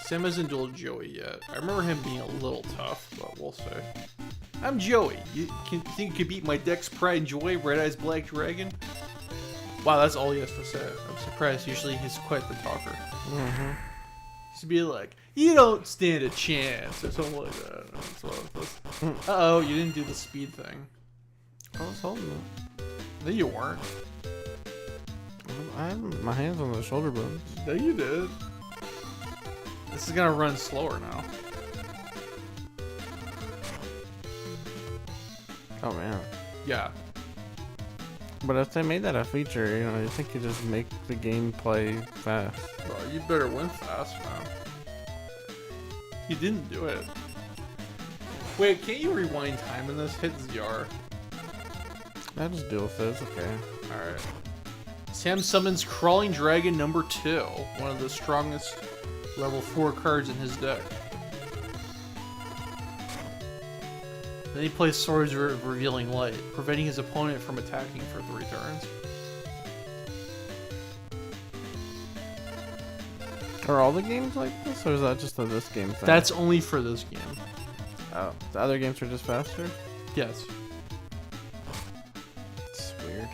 Sam hasn't dueled Joey yet. I remember him being a little tough, but we'll see. I'm Joey. You think you can beat my Dex Pride Joy, Red Eyes Black Dragon? Wow, that's all he has to say. I'm surprised. Usually he's quite the talker. Mm-hmm. He'd be like, "You don't stand a chance," or something like that. Uh-oh, you didn't do the speed thing. I was holding it. No, you weren't. I have my hands on the shoulder bones. No, you did. This is gonna run slower now. Oh man. Yeah. But if they made that a feature, you know, you think you just make the game play fast. Well, you better win fast now. You didn't do it. Wait, can't you rewind time in this? Hit ZR. I just deal with it. It's okay. Alright. Sam summons Crawling Dragon number 2, one of the strongest level 4 cards in his deck. Then he plays Swords of Revealing Light, preventing his opponent from attacking for 3 turns. Are all the games like this, or is that just a this game thing? That's only for this game. Oh, the other games are just faster? Yes. It's weird.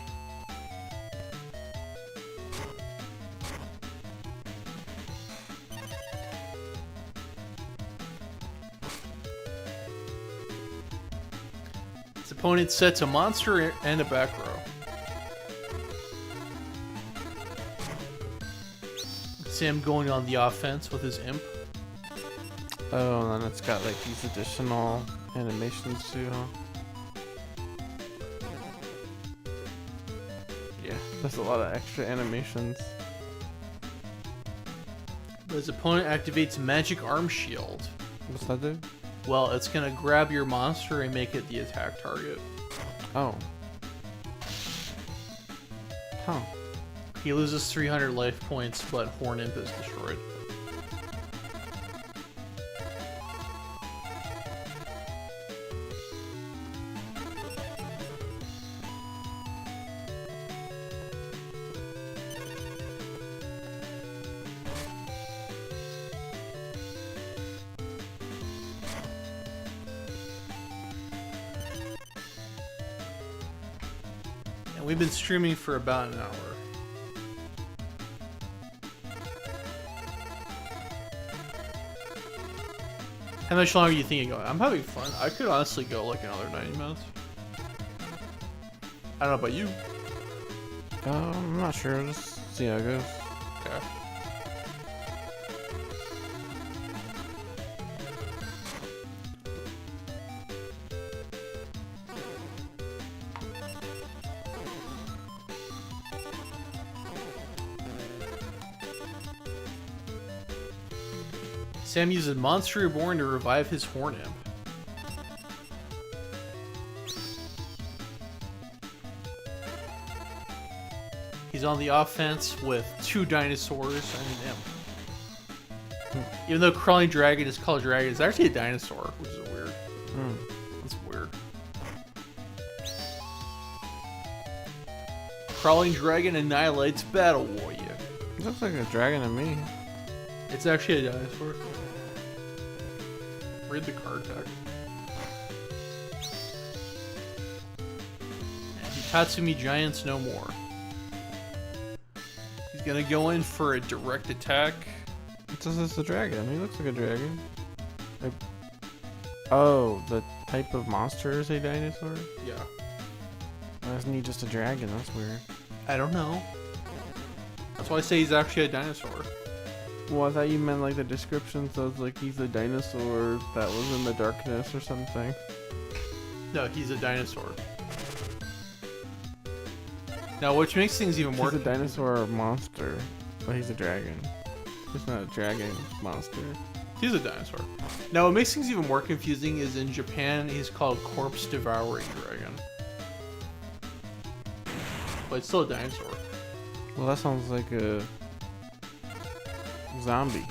His opponent sets a monster and a back row. Sam going on the offense with his imp. Oh, and then it's got like these additional animations too, huh? Yeah, there's a lot of extra animations. His opponent activates Magic Arm Shield. What's that do? Well, it's gonna grab your monster and make it the attack target. Oh. Huh. He loses 300 life points, but Horn Imp is destroyed. And we've been streaming for about an hour. How much longer do you think you're going? I'm having fun. I could honestly go like another 90 minutes. I don't know about you. I'm not sure. Just see how it goes. Okay. Sam uses Monster Reborn to revive his Horn Imp. He's on the offense with 2 dinosaurs and an imp. Even though Crawling Dragon is called Dragon, it's actually a dinosaur, which is weird. That's weird. Crawling Dragon annihilates Battle Warrior. It looks like a dragon to me. It's actually a dinosaur. Read the card text. And Hitatsumi Giants no more. He's gonna go in for a direct attack. It says it's a dragon. He looks like a dragon. Oh, the type of monster is a dinosaur? Yeah. Why isn't he just a dragon? That's weird. I don't know. That's why I say he's actually a dinosaur. Well, I thought you meant like the description says like he's a dinosaur that was in the darkness or something. No, he's a dinosaur. Now, which makes things even more... He's a dinosaur monster, but he's a dragon. He's not a dragon monster. He's a dinosaur. Now, what makes things even more confusing is in Japan, he's called Corpse Devouring Dragon. But it's still a dinosaur. Well, that sounds like a zombie.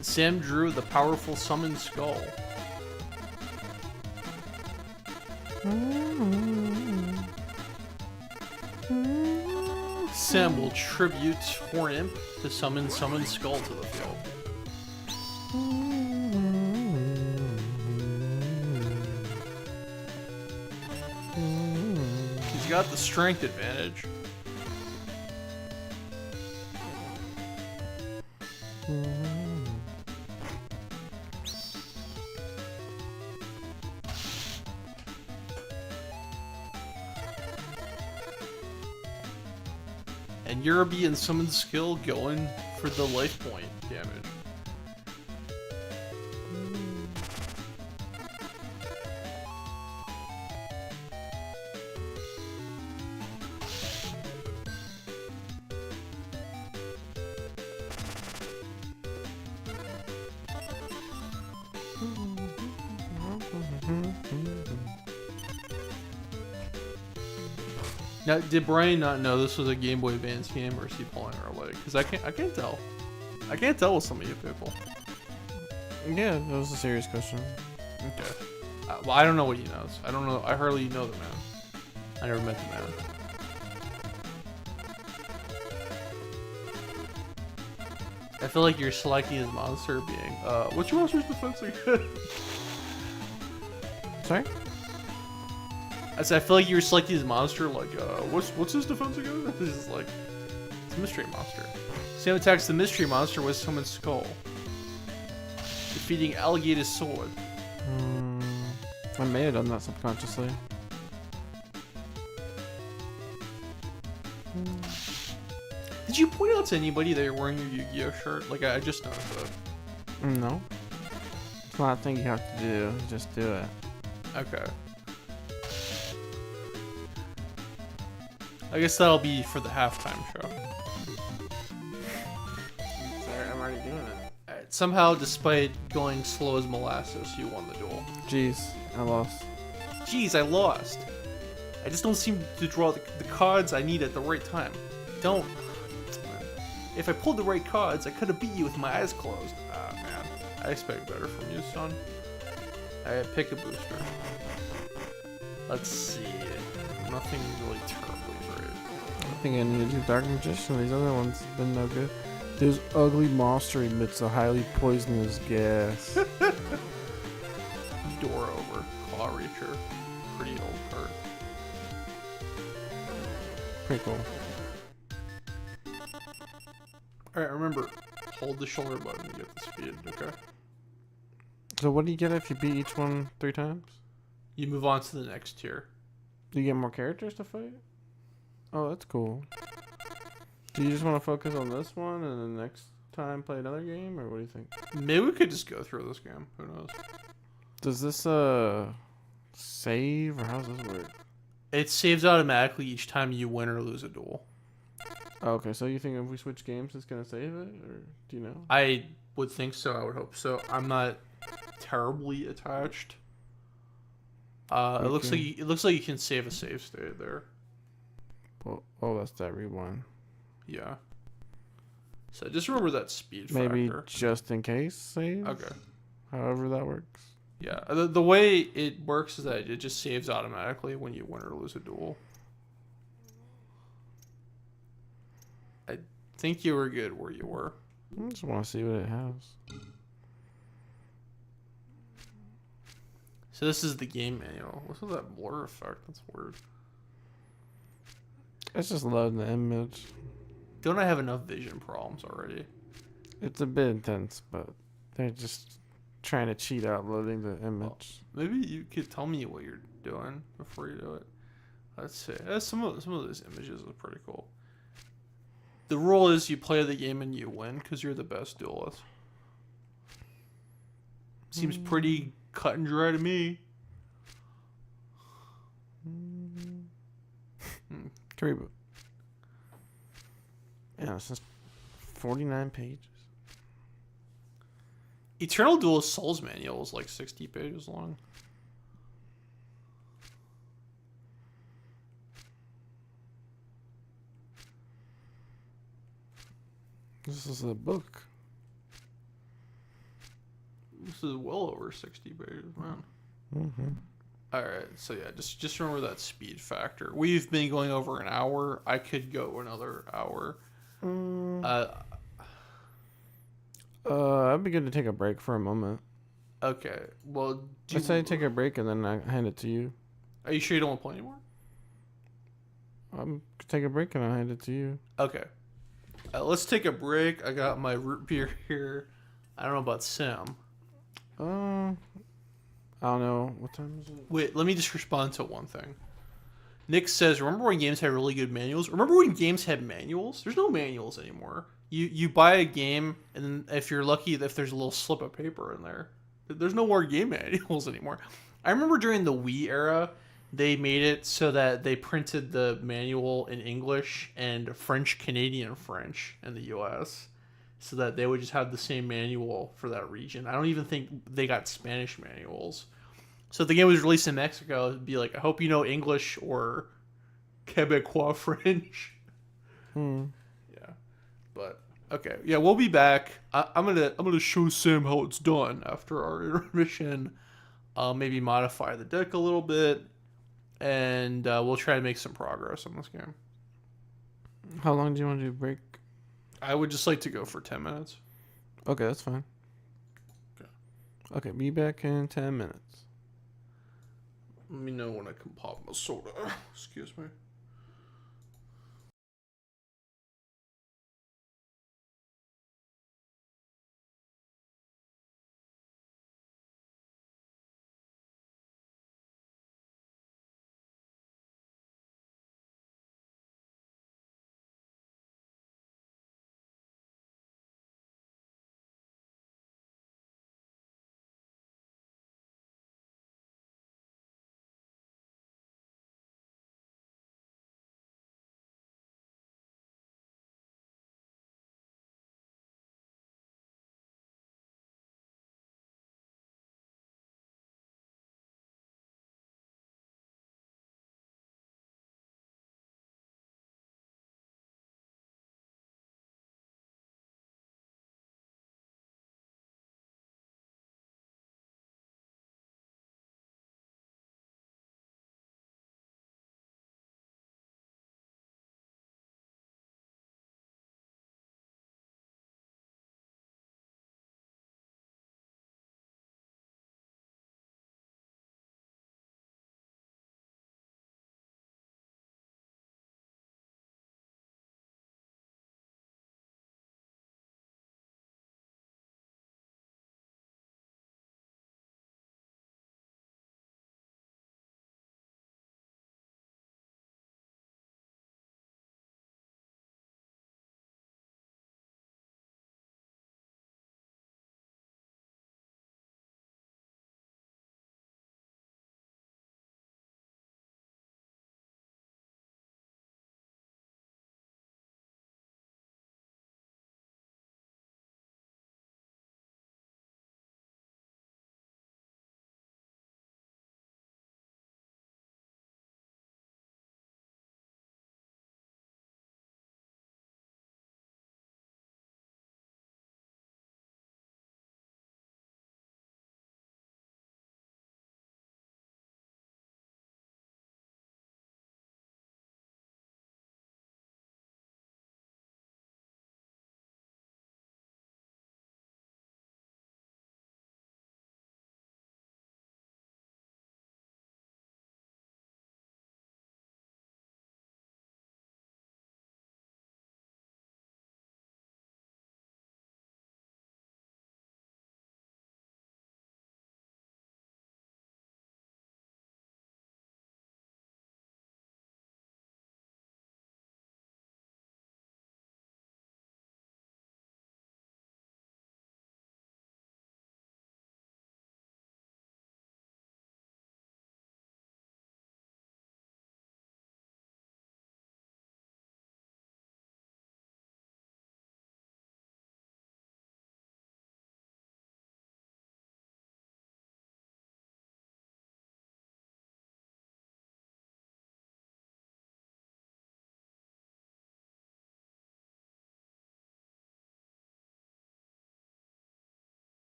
Sam drew the powerful Summon Skull. Sam will tribute Horn Imp to summon Skull to the field. He's got the strength advantage. And Yurubi and Summon Skill going for the life point damage. Now, did Brian not know this was a Game Boy Advance game, or is he pulling our leg? Because I can't tell. I can't tell with some of you people. Yeah, that was a serious question. Okay. Well, I don't know what he knows. I don't know. I hardly know the man. I never met the man. I feel like you're selecting his monster being. What's your monster's defense again? Sorry? I said I feel like you're selecting his monster like, what's his defense again? This is like, it's a mystery monster. Sam attacks the mystery monster with someone's skull, defeating Alligator's sword. I may have done that subconsciously. Did you point out to anybody that you're wearing your Yu-Gi-Oh shirt? Like, I just noticed that. No. It's not a thing you have to do. You just do it. Okay. I guess that'll be for the halftime show. Sorry, I'm already doing it. Alright, somehow, despite going slow as molasses, you won the duel. Jeez, I lost. Jeez, I lost. I just don't seem to draw the cards I need at the right time. Don't. If I pulled the right cards, I could have beat you with my eyes closed. Ah, man. I expect better from you, son. Alright, pick a booster. Let's see. Nothing really terribly great. I think I need to do Dark Magician. These other ones have been no good. This ugly monster emits a highly poisonous gas. Door over. Claw Reacher. Pretty old card. Pretty cool. Alright, remember, hold the shoulder button to get the speed, okay? So what do you get if you beat each one 3 times? You move on to the next tier. Do you get more characters to fight? Oh, that's cool. Do you just want to focus on this one and then next time play another game, or what do you think? Maybe we could just go through this game. Who knows? Does this save, or how does this work? It saves automatically each time you win or lose a duel. Oh, okay, so you think if we switch games, it's gonna save it, or do you know? I would think so. I would hope so. I'm not terribly attached. Okay. It looks like you can save a save state there. Well, oh, that's that rewind. Yeah. So just remember that speed Maybe factor. just in case save. Okay. However that works. Yeah. The way it works is that it just saves automatically when you win or lose a duel. I think you were good where you were. I just want to see what it has. So this is the game manual. What's with that blur effect? That's weird. It's just loading the image. Don't I have enough vision problems already? It's a bit intense, but they're just trying to cheat out loading the image. Well, maybe you could tell me what you're doing before you do it. Let's see. Some of those images are pretty cool. The rule is you play the game and you win because you're the best duelist. Seems pretty cut and dry to me. Reboot. Yeah, it's just 49 pages. Eternal Duelist Souls Manual is like 60 pages long. This is a book. This is well over 60 pages, man. Mm-hmm. All right, so yeah, just remember that speed factor. We've been going over an hour. I could go another hour. I'd be good to take a break for a moment. Okay, well, I say take a break and then I hand it to you. Are you sure you don't want to play anymore? Take a break and I'll hand it to you. Okay, let's take a break. I got my root beer here. I don't know about Sam. I don't know. What time is it? Wait, let me just respond to one thing. Nick says, remember when games had really good manuals? Remember when games had manuals? There's no manuals anymore. You buy a game, and then if you're lucky, if there's a little slip of paper in there. There's no more game manuals anymore. I remember during the Wii era, they made it so that they printed the manual in English and French, Canadian French in the US, so that they would just have the same manual for that region. I don't even think they got Spanish manuals. So if the game was released in Mexico, it'd be like, I hope you know English or Quebecois French. Hmm. Yeah, but okay, yeah, we'll be back. I'm gonna show Sam how it's done after our intermission. I'll maybe modify the deck a little bit, and we'll try to make some progress on this game. How long do you want to do break? I would just like to go for 10 minutes. Okay, that's fine. Okay. Okay, be back in 10 minutes. Let me know when I can pop my soda. Excuse me.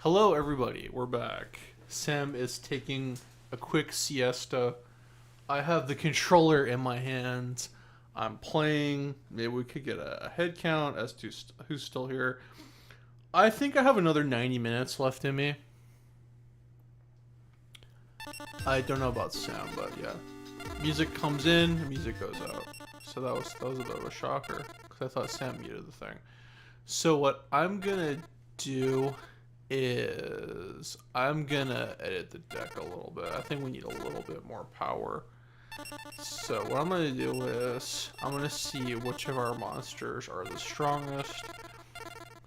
Hello, everybody. We're back. Sam is taking a quick siesta. I have the controller in my hands. I'm playing. Maybe we could get a head count as to who's still here. I think I have another 90 minutes left in me. I don't know about Sam, but yeah. Music comes in, music goes out. So that was a bit of a shocker, because I thought Sam muted the thing. So what I'm gonna do is I'm gonna edit the deck a little bit. I think we need a little bit more power. So what I'm gonna do is I'm gonna see which of our monsters are the strongest.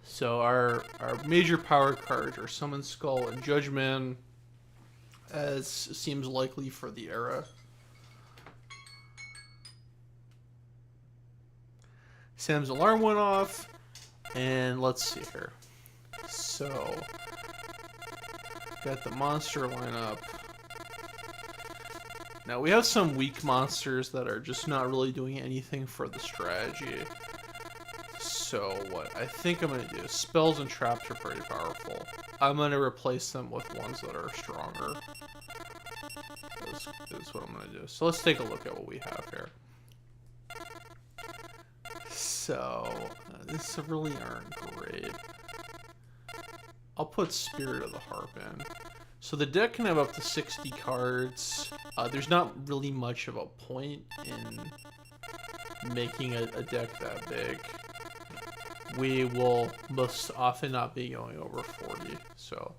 So our major power cards are Summon Skull and Judgment, as seems likely for the era. Sam's alarm went off, and let's see here. So, got the monster lineup. Now we have some weak monsters that are just not really doing anything for the strategy. So what I think I'm going to do is spells and traps are pretty powerful. I'm going to replace them with ones that are stronger. That's what I'm going to do. So let's take a look at what we have here. So, these really aren't great. I'll put Spirit of the Harp in. So the deck can have up to 60 cards. There's not really much of a point in making a deck that big. We will most often not be going over 40. So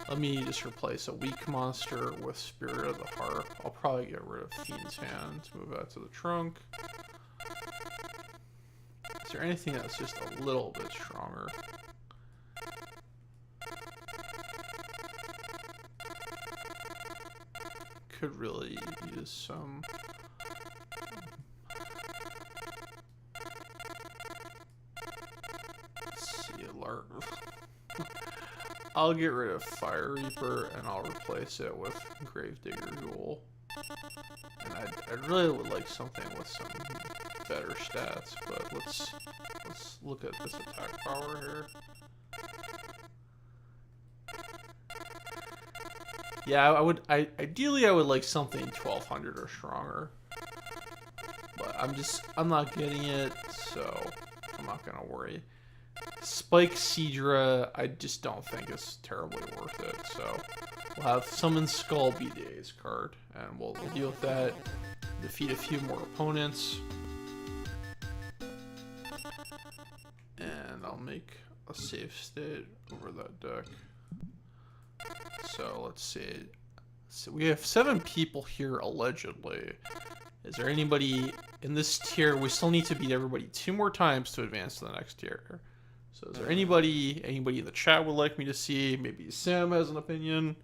let me just replace a weak monster with Spirit of the Harp. I'll probably get rid of Fiend's Hand, move that to the trunk. Is there anything that's just a little bit stronger? Could really use some. Let's see, I'll get rid of Fire Reaper and I'll replace it with Gravedigger Ghoul. And I really would like something with some better stats, but let's look at this attack power here. Yeah, ideally I would like something 1200 or stronger. But I'm not getting it, so I'm not gonna worry. Spike Seadra, I just don't think is terribly worth it, so we'll have Summon Skull be the ace card, and we'll deal with that, defeat a few more opponents, and I'll make a save state over that deck. So let's see. So we have 7 people here allegedly. Is there anybody in this tier? We still need to beat everybody 2 more times to advance to the next tier. So is there anybody in the chat would like me to see? Maybe Sam has an opinion.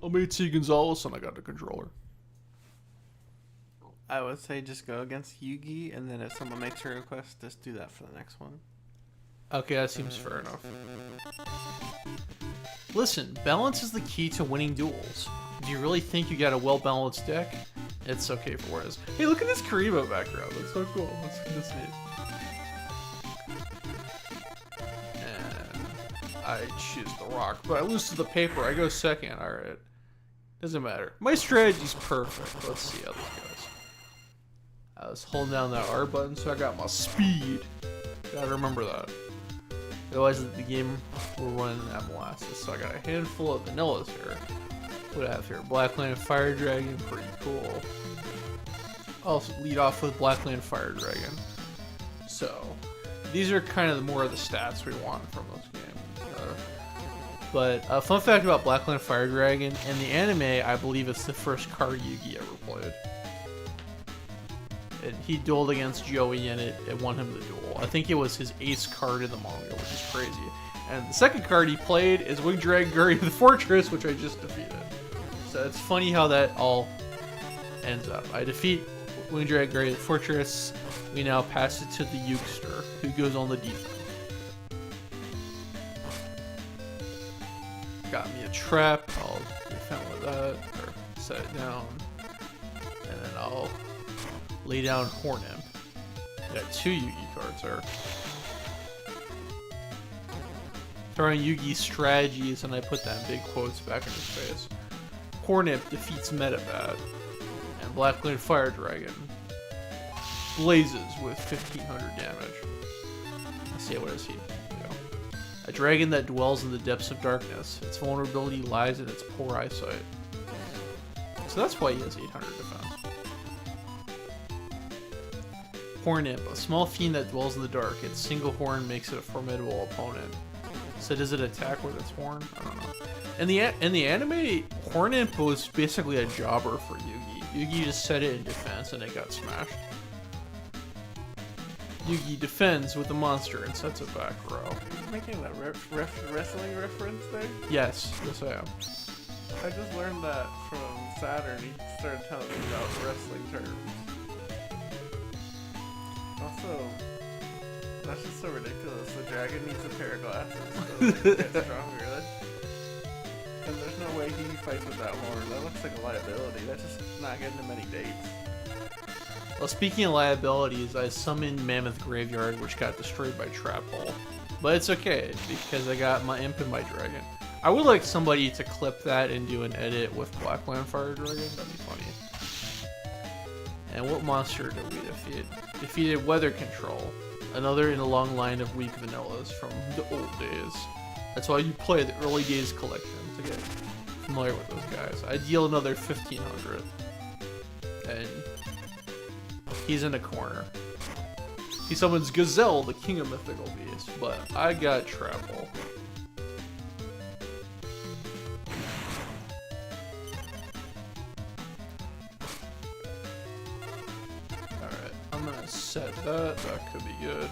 I'm AT Gonzalez and I got the controller. I would say just go against Yugi, and then if someone makes a request, just do that for the next one. Okay, that seems fair enough. Listen, balance is the key to winning duels. Do you really think you got a well-balanced deck? It's okay for Wes. Hey, look at this Karibo background. That's so cool. That's neat. And I choose the rock, but I lose to the paper. I go second. Alright. Doesn't matter. My strategy's perfect. Let's see how this goes. I was holding down that R button, so I got my speed. Gotta remember that. Otherwise, the game will run at molasses. So I got a handful of vanillas here. What do I have here? Blackland Fire Dragon, pretty cool. I'll lead off with Blackland Fire Dragon. So, these are kind of more of the stats we want from this game. But a fun fact about Blackland Fire Dragon, in the anime, I believe it's the first card Yugi ever played. And he dueled against Joey and it won him the duel. I think it was his ace card in the manga, which is crazy. And the second card he played is Winged Dragon Guardian of the Fortress, which I just defeated. So it's funny how that all ends up. I defeat Winged Dragon Guardian of the Fortress. We now pass it to the Yukester, who goes on the defense. Got me a trap. I'll defend with that, or set it down. And then I'll Lay down Horn Imp. Got 2 Yugi cards there. Throwing Yugi's strategies, and I put that in big quotes back in his face. Horn Imp defeats Metabat. And Blackland Fire Dragon blazes with 1500 damage. Let's see, what is he? A dragon that dwells in the depths of darkness. Its vulnerability lies in its poor eyesight. So that's why he has 800 defense. Horn Imp, a small fiend that dwells in the dark. Its single horn makes it a formidable opponent. So does it attack with its horn? I don't know. In the anime, Horn Imp was basically a jobber for Yugi. Yugi just set it in defense and it got smashed. Yugi defends with the monster and sets it back row. Are you making that wrestling reference there? Yes, I am. I just learned that from Saturn. He started telling me about wrestling terms. Also, that's just so ridiculous. The dragon needs a pair of glasses to get stronger. And there's no way he fights with that horn. That looks like a liability. That's just not getting him any dates. Well, speaking of liabilities, I summoned Mammoth Graveyard, which got destroyed by Trap Hole. But it's okay, because I got my Imp and my Dragon. I would like somebody to clip that and do an edit with Blackland Fire Dragon. That'd be funny. And what monster did we defeat? Defeated Weather Control. Another in a long line of weak vanillas from the old days. That's why you play the early days collection to get familiar with those guys. I deal another 1500. And he's in a corner. He summons Gazelle, the king of mythical beasts, but I got Trap Hole. Alright, I'm gonna set that. That could be good.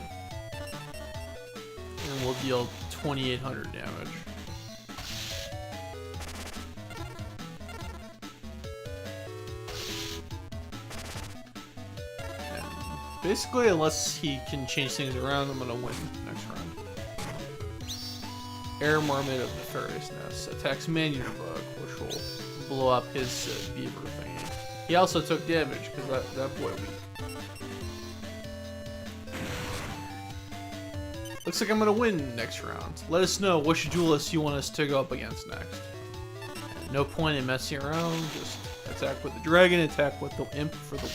And we'll deal 2800 damage. Basically, unless he can change things around, I'm gonna win next round. Air Marmot of Nefariousness attacks Manunabug, which will blow up his beaver thingy. He also took damage, because that boy weak. Looks like I'm gonna win next round. Let us know which duelist you want us to go up against next. And no point in messing around, just attack with the dragon, attack with the imp for the win.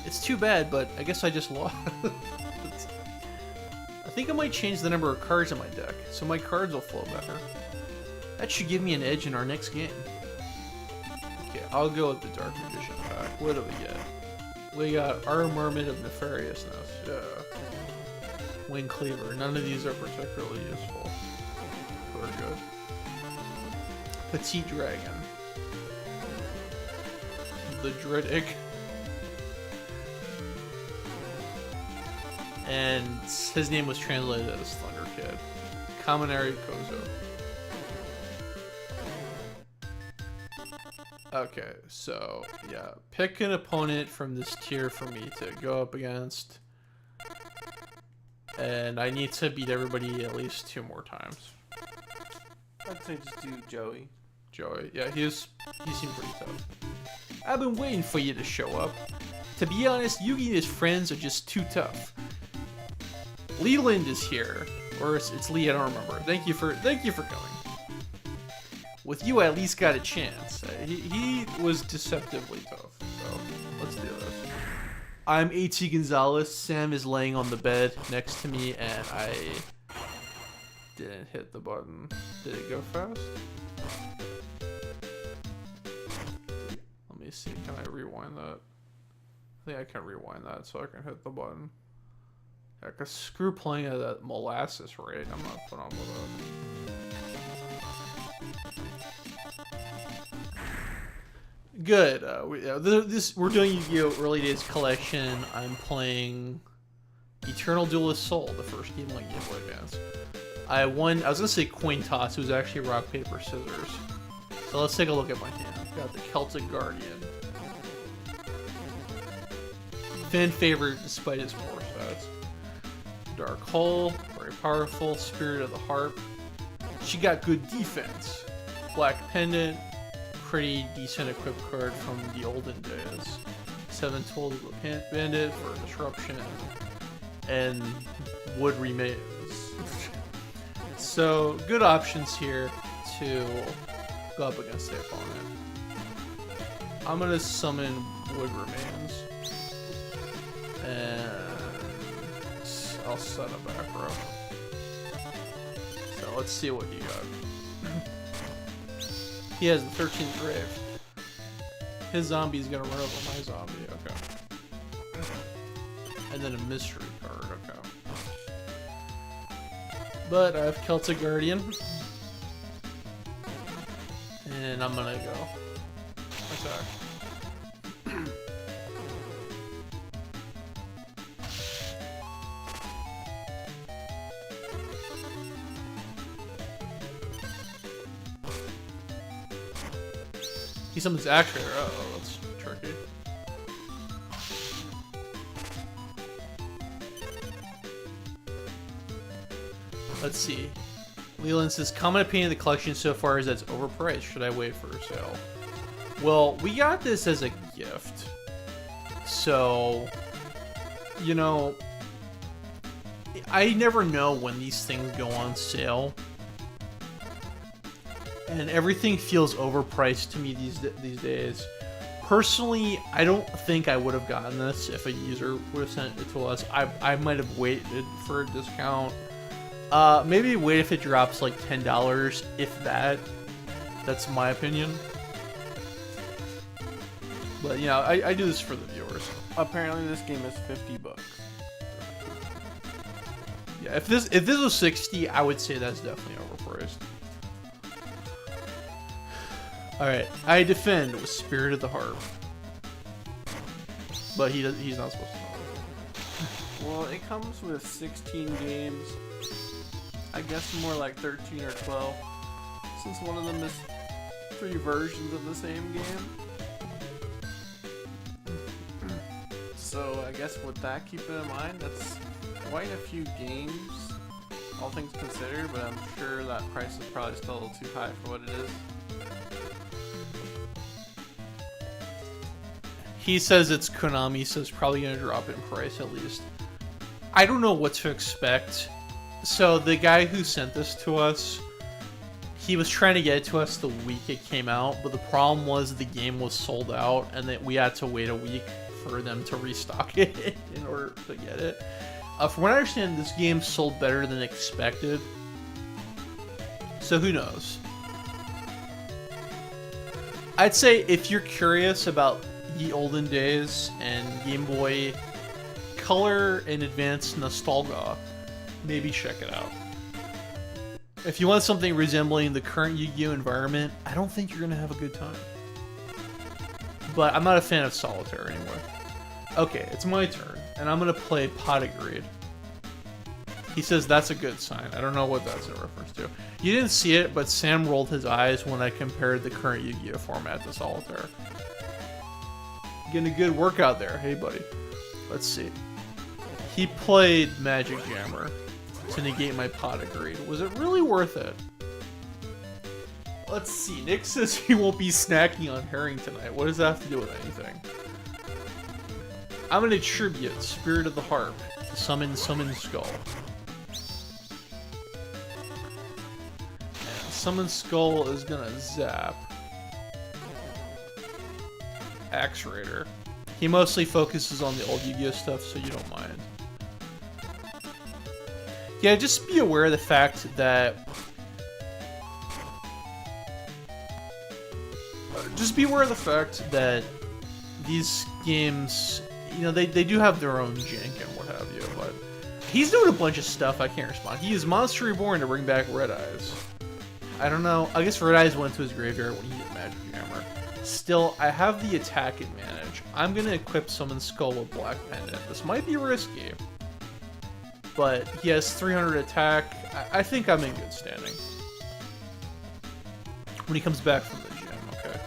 It's too bad, but I guess I just lost. I think I might change the number of cards in my deck, so my cards will flow better. That should give me an edge in our next game. Okay, I'll go with the Dark Magician pack. What do we get? We got Air Marmot of Nefariousness. Yeah. Wing Cleaver. None of these are particularly useful. Very good. Petite Dragon. The Dreadic. And his name was translated as Thunder Kid. Kaminari Kozo. Okay, so yeah, pick an opponent from this tier for me to go up against. And I need to beat everybody at least 2 more times. I'd say just do Joey. Joey, yeah, he seemed pretty tough. I've been waiting for you to show up. To be honest, Yugi and his friends are just too tough. Leland is here, or it's Lee. I don't remember. Thank you for coming. With you, I at least got a chance. He was deceptively tough. So let's do this. I'm A.T. Gonzalez. Sam is laying on the bed next to me, and I didn't hit the button. Did it go fast? Let me see. Can I rewind that? I think I can rewind that so I can hit the button. Yeah, cause screw playing at that molasses rate. I'm not put on with it. Good. We're doing Yu-Gi-Oh! Early Days Collection. I'm playing Eternal Duelist Soul, the first game on Game Boy Advance. I won. I was gonna say coin toss. It was actually rock paper scissors. So let's take a look at my hand. Got the Celtic Guardian. Fan favorite despite his poor stats. Dark Hole, very powerful. Spirit of the Harp. She got good defense. Black Pendant, pretty decent equip card from the olden days. 7 Tools of the Bandit for disruption. And Wood Remains. So, good options here to go up against the opponent. I'm gonna summon Wood Remains. And I'll set a back row. So let's see what he got. He has the 13th grave. His zombie's gonna run over my zombie, okay. And then a mystery card, okay. But I have Celtic Guardian. And I'm gonna go attack. He summons Actuator. Uh-oh, that's tricky. Let's see. Leland says, common opinion of the collection so far is that it's overpriced. Should I wait for a sale? Well, we got this as a gift. So, you know, I never know when these things go on sale. And everything feels overpriced to me these days. Personally, I don't think I would have gotten this if a user would have sent it to us. I might have waited for a discount. Maybe wait if it drops like $10, if that. That's my opinion. But you know, I do this for the viewers. Apparently, this game is $50. Yeah, if this was 60, I would say that's definitely overpriced. Alright, I defend with Spirit of the Harp. But he's not supposed to know. Well, it comes with 16 games. I guess more like 13 or 12. Since one of them is 3 versions of the same game. So I guess with that, keep it in mind, that's quite a few games, all things considered, but I'm sure that price is probably still a little too high for what it is. He says it's Konami, so it's probably going to drop in price at least. I don't know what to expect. So the guy who sent this to us, he was trying to get it to us the week it came out, but the problem was the game was sold out, and that we had to wait a week for them to restock it in order to get it. From what I understand, this game sold better than expected. So who knows? I'd say if you're curious about the olden days and Game Boy Color and Advanced nostalgia, maybe check it out. If you want something resembling the current Yu-Gi-Oh environment, I don't think you're gonna have a good time. But I'm not a fan of Solitaire anyway. Okay, it's my turn, and I'm gonna play Pot of Greed. He says that's a good sign. I don't know what that's in reference to. You didn't see it, but Sam rolled his eyes when I compared the current Yu-Gi-Oh format to Solitaire. Getting a good workout there. Hey, buddy. Let's see. He played Magic Jammer to negate my Pot of Greed. Was it really worth it? Let's see. Nick says he won't be snacking on herring tonight. What does that have to do with anything? I'm going to tribute Spirit of the Harp to summon Skull. And Summon Skull is going to zap Axe Raider. He mostly focuses on the old Yu-Gi-Oh stuff, so you don't mind. Yeah, just be aware of the fact that... these games, you know, they do have their own jank and what have you, but he's doing a bunch of stuff I can't respond. He used Monster Reborn to bring back Red Eyes. I don't know. I guess Red Eyes went to his graveyard when he did Magic Hammer. Still, I have the attack advantage. I'm going to equip Summon Skull with Black Pendant. This might be risky, but he has 300 attack. I think I'm in good standing. When he comes back from the gym, okay.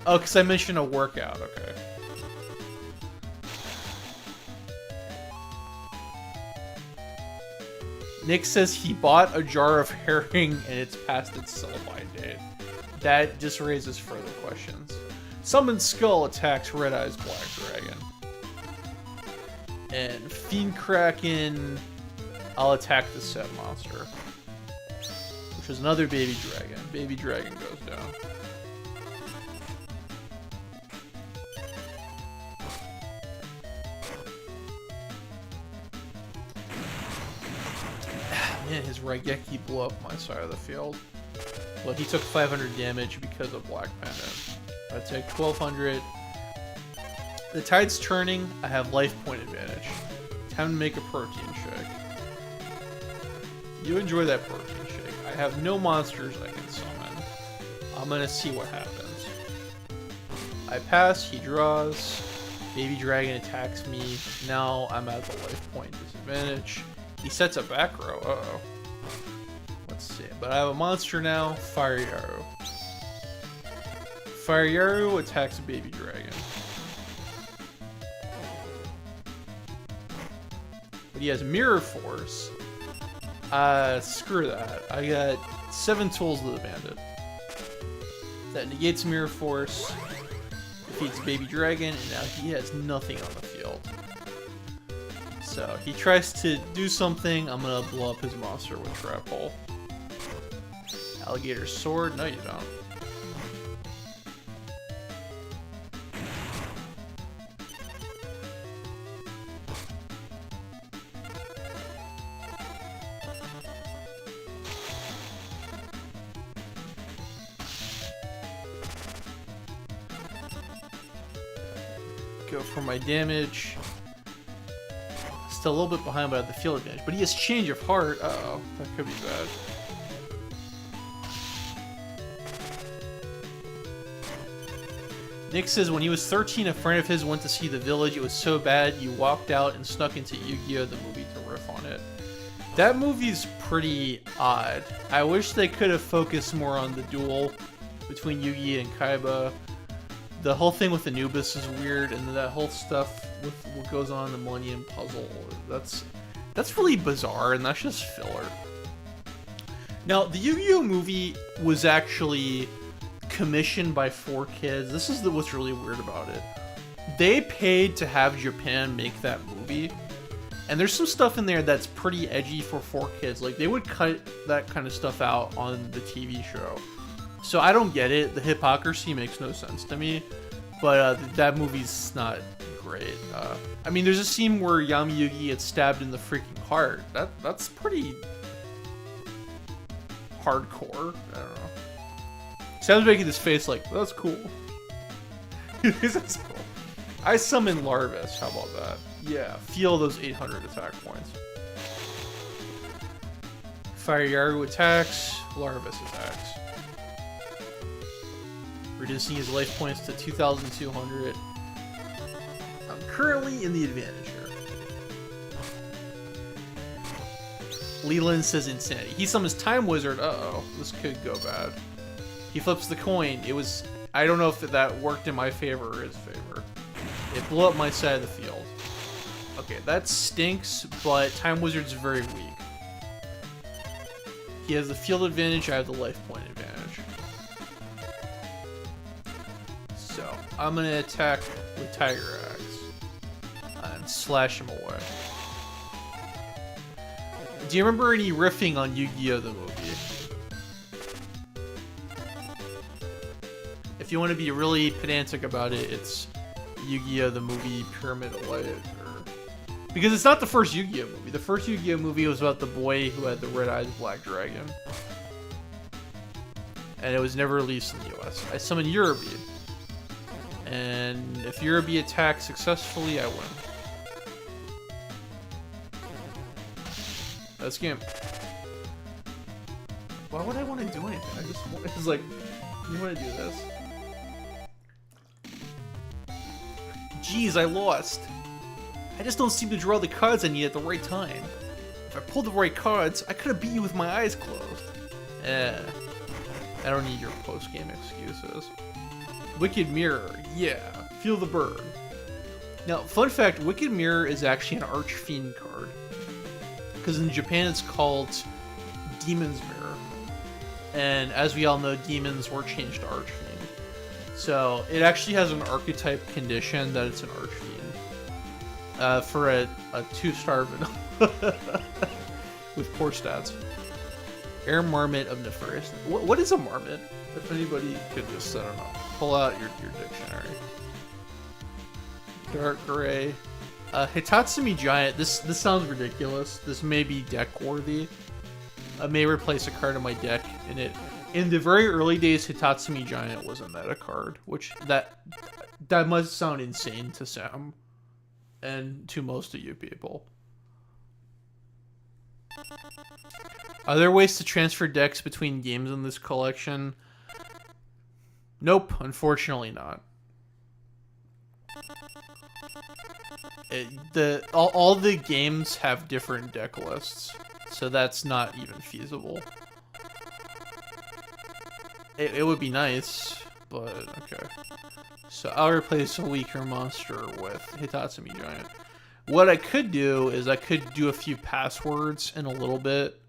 Oh, because I mentioned a workout, okay. Nick says he bought a jar of herring and it's past its sell-by date. That just raises further questions. Summon Skull attacks Red Eyes Black Dragon. And Fiend Kraken, I'll attack the set monster. Which is another baby dragon. Baby dragon goes down. Man, his Raigeki blew up my side of the field. Well, he took 500 damage because of Black Pendant. I take 1200. The tide's turning. I have life point advantage. Time to make a protein shake. You enjoy that protein shake. I have no monsters I can summon. I'm gonna see what happens. I pass. He draws. Baby dragon attacks me. Now I'm at the life point disadvantage. He sets a back row. Uh-oh. Let's see. But I have a monster now. Fire Yaru. Fire Yaru attacks a baby dragon. But he has Mirror Force. Screw that. I got 7 tools to the bandit. That negates Mirror Force. Defeats baby dragon. And now he has nothing on the field. So he tries to do something. I'm gonna blow up his monster with Trap Hole. Alligator Sword. No, you don't. Go for my damage. Still a little bit behind, but I have the field advantage. But he has Change of Heart. Uh-oh, that could be bad. Nick says when he was 13, a friend of his went to see The Village. It was so bad, you walked out and snuck into Yu-Gi-Oh! The movie to riff on it. That movie's pretty odd. I wish they could have focused more on the duel between Yugi and Kaiba. The whole thing with Anubis is weird, and that whole stuff with what goes on in the Millennium Puzzle, that's really bizarre, and that's just filler. Now, the Yu-Gi-Oh! Movie was actually commissioned by 4Kids. This is what's really weird about it. They paid to have Japan make that movie, and there's some stuff in there that's pretty edgy for 4Kids. Like, they would cut that kind of stuff out on the TV show. So I don't get it. The hypocrisy makes no sense to me. But that movie's not great. I mean, there's a scene where Yami Yugi gets stabbed in the freaking heart. That's pretty hardcore. I don't know. Sam's making this face like, that's cool. That's cool. I summon Larvis. How about that? Yeah, feel those 800 attack points. Fire Yaru attacks. Larvis attacks. Reducing his life points to 2,200. I'm currently in the advantage here. Leland says insanity. He summons Time Wizard. Uh-oh, this could go bad. He flips the coin. It was... I don't know if that worked in my favor or his favor. It blew up my side of the field. Okay, that stinks, but Time Wizard's very weak. He has the field advantage, I have the life point advantage. So, I'm gonna attack with Tiger Axe and slash him away. Do you remember any riffing on Yu-Gi-Oh! The movie? If you want to be really pedantic about it, it's Yu-Gi-Oh! The movie Pyramid of Light. Because it's not the first Yu-Gi-Oh! Movie. The first Yu-Gi-Oh! Movie was about the boy who had the Red Eyes Black Dragon. And it was never released in the US. I summon Yurubi. And if Yurubi attacks successfully, I win. That's game. Why would I want to do anything? I just want... It's like, you want to do this? Jeez, I lost. I just don't seem to draw the cards I need at the right time. If I pulled the right cards, I could have beat you with my eyes closed. I don't need your post-game excuses. Wicked Mirror, yeah, feel the burn. Now, fun fact, Wicked Mirror is actually an Archfiend card. because in Japan it's called Demon's Mirror, and as we all know, demons were changed to Archfiend. So it actually has an archetype condition that it's an Archfiend for a 2-star vanilla with poor stats. Air Marmot of Nefarious. What is a marmot? If anybody could just, I don't know, pull out your dictionary. Dark gray. Hitatsumi Giant. This sounds ridiculous. This may be deck worthy. I may replace a card in my deck in it. In the very early days, Hitatsumi Giant was a meta card, which that must sound insane to Sam and to most of you people. Are there ways to transfer decks between games in this collection? Nope, unfortunately not. All the games have different deck lists, so that's not even feasible. It would be nice, but okay. So I'll replace a weaker monster with Hitatsumi Giant. What I could do is I could do a few passwords in a little bit.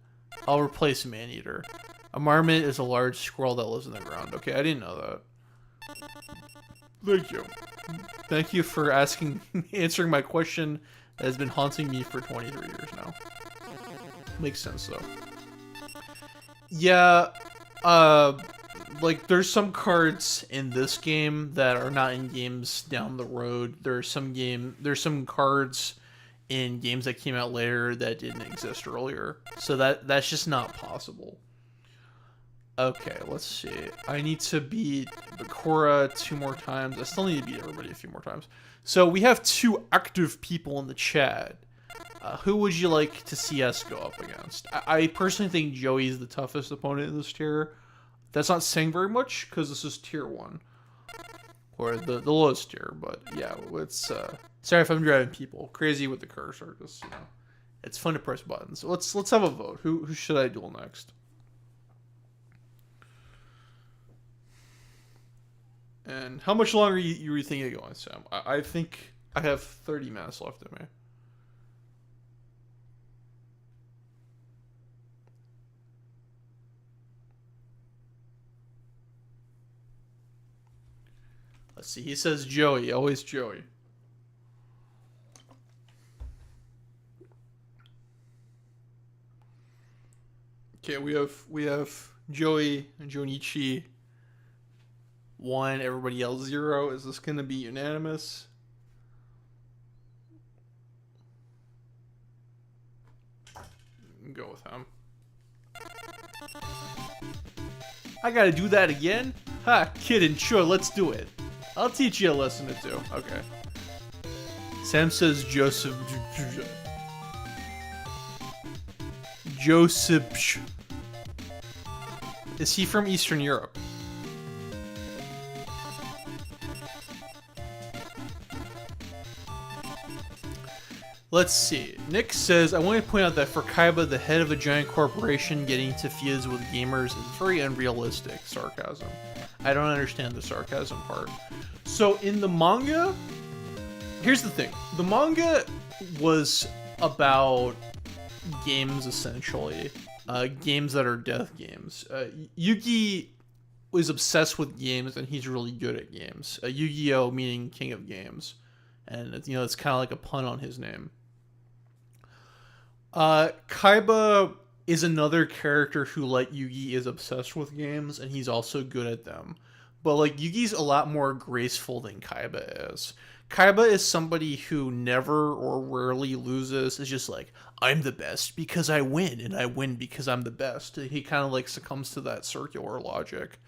I'll replace Maneater. A marmot is a large squirrel that lives in the ground. Okay, I didn't know that. Thank you. Thank you for answering my question that has been haunting me for 23 years now. Makes sense though. Yeah, like there's some cards in this game that are not in games down the road. There's some cards in games that came out later that didn't exist earlier. So that's just not possible. Okay, let's see. I need to beat Bakura 2 more times. I still need to beat everybody a few more times. So we have 2 active people in the chat. Who would you like to see us go up against? I personally think Joey is the toughest opponent in this tier. That's not saying very much, because this is tier 1. Or the lowest tier, but yeah, it's... sorry if I'm driving people crazy with the cursor, just, you know. It's fun to press buttons. Let's have a vote. Who should I duel next? And how much longer you think you're going, Sam? I think I have 30 minutes left in me. Let's see. He says Joey. Always Joey. Okay, we have Joey and Jonichi 1, everybody else 0. Is this gonna be unanimous? Go with him. I gotta do that again? Ha, kidding. Sure, let's do it. I'll teach you a lesson or 2. Okay. Sam says Joseph. Joseph. Is he from Eastern Europe? Let's see. Nick says, I want to point out that for Kaiba, the head of a giant corporation getting to fuse with gamers is very unrealistic. Sarcasm. I don't understand the sarcasm part. So in the manga, here's the thing. The manga was about games, essentially. Games that are death games. Yugi was obsessed with games, and he's really good at games. Yu-Gi-Oh! Meaning king of games. And, it's kind of like a pun on his name. Kaiba is another character who, like Yugi, is obsessed with games, and he's also good at them. But, like, Yugi's a lot more graceful than Kaiba is. Kaiba is somebody who never or rarely loses. It's just like, I'm the best because I win, and I win because I'm the best. He kind of, like, succumbs to that circular logic.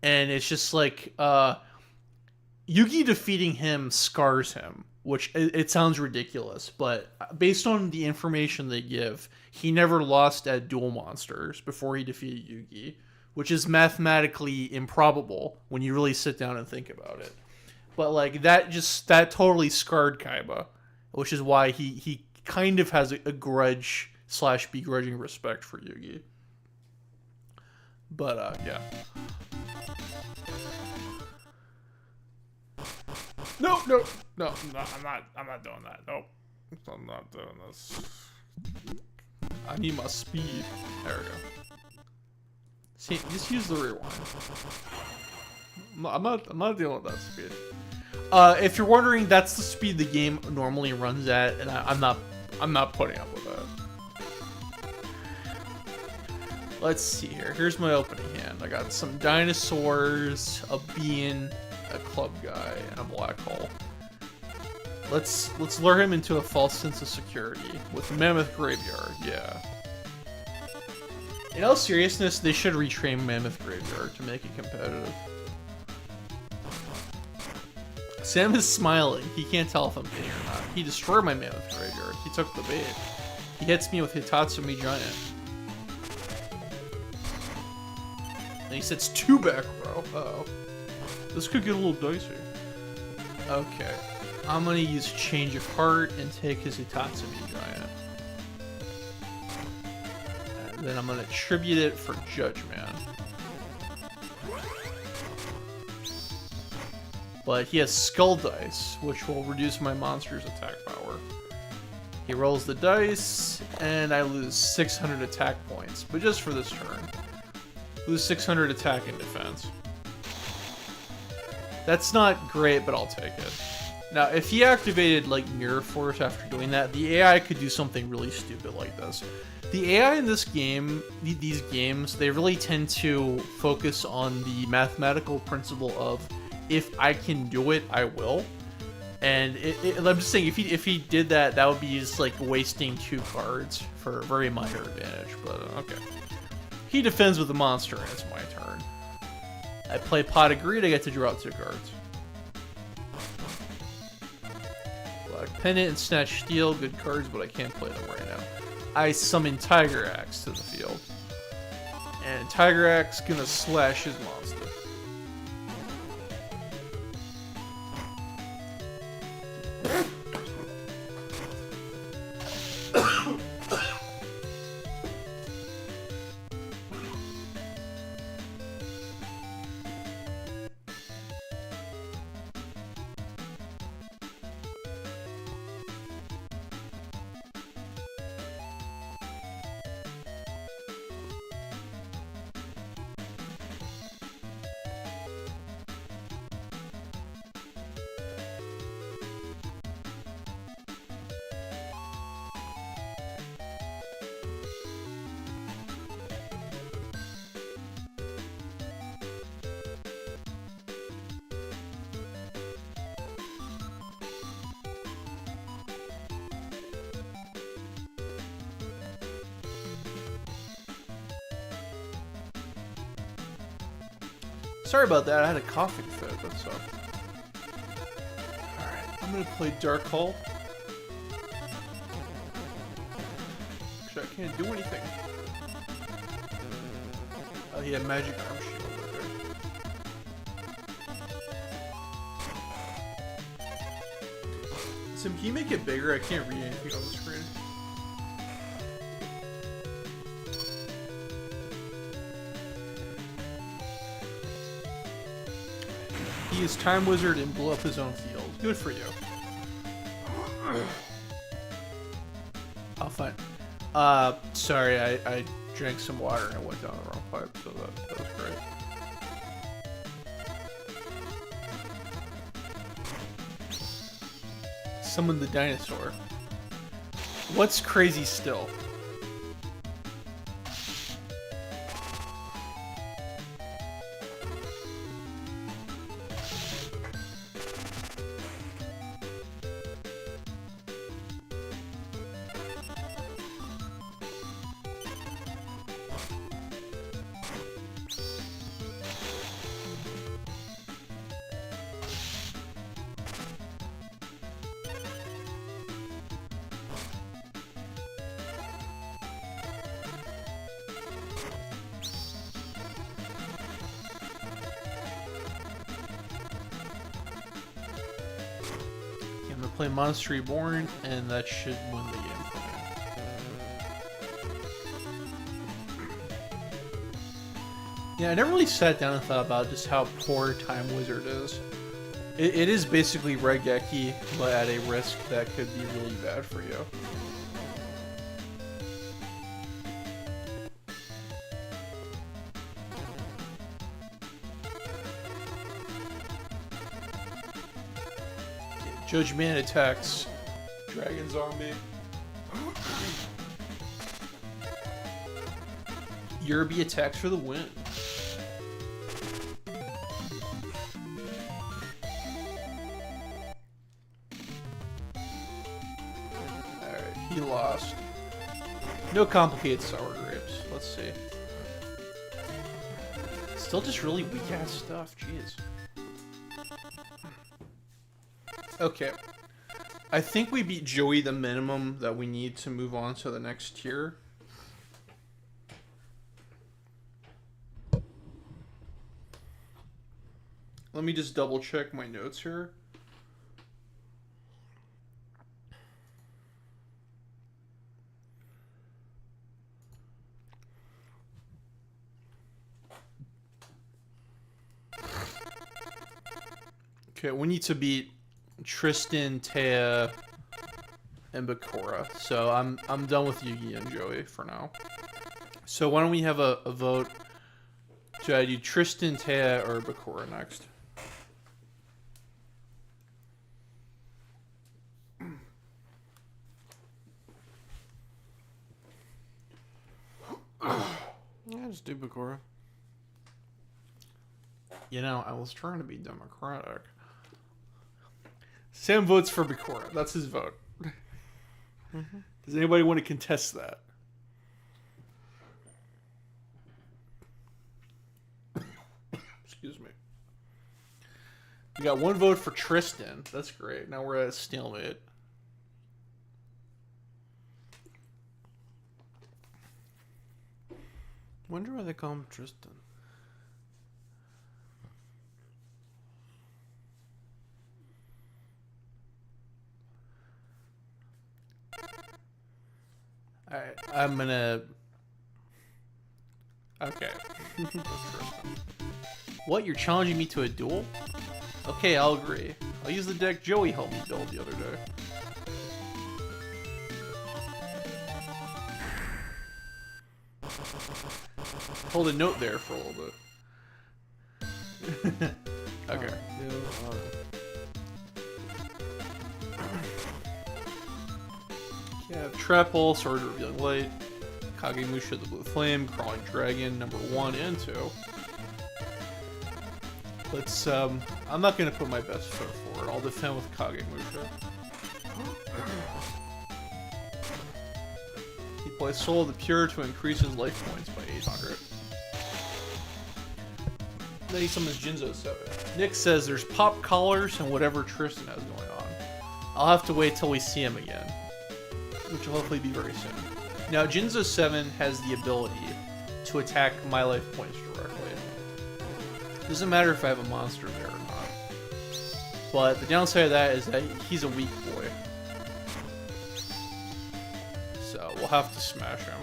And it's just like, Yugi defeating him scars him, which it sounds ridiculous, but based on the information they give, he never lost at Duel Monsters before he defeated Yugi, which is mathematically improbable when you really sit down and think about it. But like that totally scarred Kaiba, which is why he kind of has a grudge / begrudging respect for Yugi. But yeah. No, I'm not doing that. Nope. I'm not doing this. I need my speed. There we go. See, just use the rewind. I'm not dealing with that speed. If you're wondering, that's the speed the game normally runs at, and I'm not putting up with that. Let's see here. Here's my opening hand. I got some dinosaurs, a bean, a club guy, and a black hole. Let's lure him into a false sense of security with the Mammoth Graveyard. Yeah. In all seriousness, they should retrain Mammoth Graveyard to make it competitive. Sam is smiling. He can't tell if I'm kidding or not. He destroyed my Mammoth Graveyard. He took the bait. He hits me with Hitatsumi Giant. And he sits 2 back row. Uh-oh. This could get a little dicey. Okay. I'm gonna use Change of Heart and take his Hitatsumi Giant. And then I'm gonna tribute it for Judge Man. But he has Skull Dice, which will reduce my monster's attack power. He rolls the dice, and I lose 600 attack points, but just for this turn. Lose 600 attack and defense. That's not great, but I'll take it. Now, if he activated, like, Mirror Force after doing that, the AI could do something really stupid like this. The AI in this game, these games, they really tend to focus on the mathematical principle of, if I can do it, I will. And I'm just saying, if he did that, that would be just like wasting 2 cards for a very minor advantage. But okay, he defends with the monster, and it's my turn. I play Pot of Greed. I get to draw out 2 cards. Black Pendant and Snatch Steel, good cards, but I can't play them right now. I summon Tiger Axe to the field, and Tiger Axe gonna slash his monster. Sorry about that, I had a coughing fit, that sucked. Alright, I'm gonna play Dark Hole. Actually, I can't do anything. Oh, he had Magic Arm Shield right there. Sim, can you make it bigger? I can't read anything on the screen. He is Time Wizard and blew up his own field. Good for you. Oh, fine. Sorry, I drank some water and I went down the wrong pipe, so that was great. Summon the dinosaur. What's crazy still? I'm gonna play Monster Reborn, and that should win the game for me. Yeah, I never really sat down and thought about just how poor Time Wizard is. It is basically Regeki, but at a risk that could be really bad for you. Judge Man attacks Dragon Zombie. Yerby attacks for the win. Alright, he lost. No complicated sour grapes. Let's see. Still just really weak ass stuff. Jeez. Okay. I think we beat Joey the minimum that we need to move on to the next tier. Let me just double check my notes here. Okay, we need to beat Tristan, Taya, and Bakura. So I'm done with Yugi and Joey for now. So why don't we have a vote? Should I do Tristan, Taya, or Bakura next? Yeah, just do Bakura. You know, I was trying to be democratic. Sam votes for Bakura. That's his vote. Mm-hmm. Does anybody want to contest that? Excuse me. We got one vote for Tristan. That's great. Now we're at a stalemate. Wonder why they call him Tristan. Alright, I'm gonna... Okay. What, you're challenging me to a duel? Okay, I'll agree. I'll use the deck Joey helped me build the other day. Hold a note there for a little bit. Okay. Yeah, Trap Hole, Sword Revealing Light, Kagemusha the Blue Flame, Crawling Dragon, number 1 and 2. Let's, I'm not gonna put my best foot forward. I'll defend with Kagemusha. He plays Soul of the Pure to increase his life points by 800. Then he summons Jinzo 7. Nick says there's pop collars and whatever Tristan has going on. I'll have to wait till we see him again, which will hopefully be very soon. Now, Jinzo 7 has the ability to attack my life points directly. Doesn't matter if I have a monster there or not. But the downside of that is that he's a weak boy. So we'll have to smash him.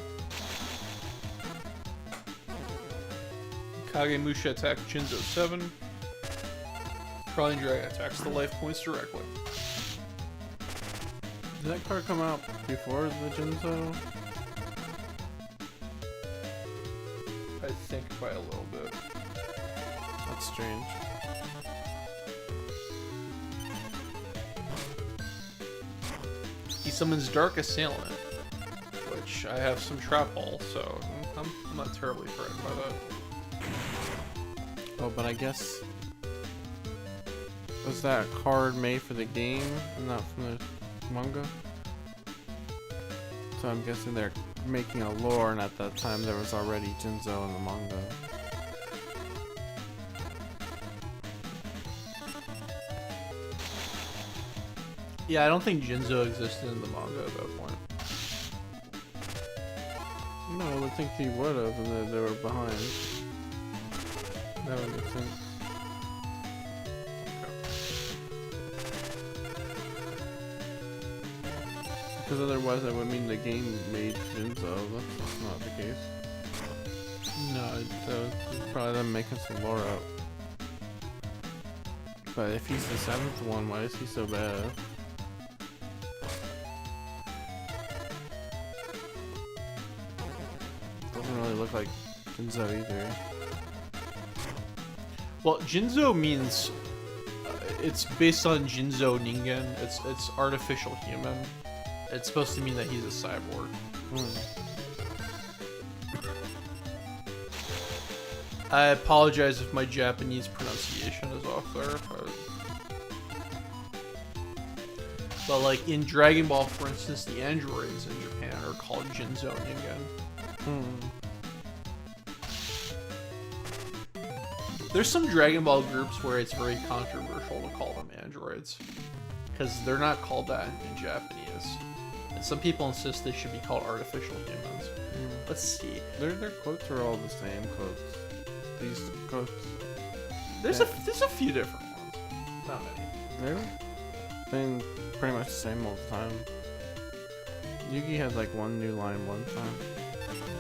Kagemusha attacks Jinzo 7. Crawling Dragon attacks the life points directly. Did that card come out before the Jinzo? I think by a little bit. That's strange. He summons Dark Assailant, which I have some Trap Hole, so I'm not terribly threatened by that. Oh, but I guess... Was that card made for the game and not from the manga? So I'm guessing they're making a lore, and at that time there was already Jinzo in the manga. Yeah, I don't think Jinzo existed in the manga at that point. No, I would think he would have, and then they were behind. That would make sense. Because otherwise that would mean the game made Jinzo. That's not the case. No, that was probably them making some lore up. But if he's the 7th one, why is he so bad? Doesn't really look like Jinzo either. Well, Jinzo means It's based on Jinzo Ningen. It's artificial human. It's supposed to mean that he's a cyborg. I apologize if my Japanese pronunciation is off there. But like in Dragon Ball, for instance, the androids in Japan are called Jinzo Ningen. There's some Dragon Ball groups where it's very controversial to call them androids, because they're not called that in Japanese. And some people insist they should be called artificial humans. Let's see. Their quotes are all the same quotes. These quotes. There's a few different ones. Not many. They're been pretty much the same all the time. Yugi has like one new line one time.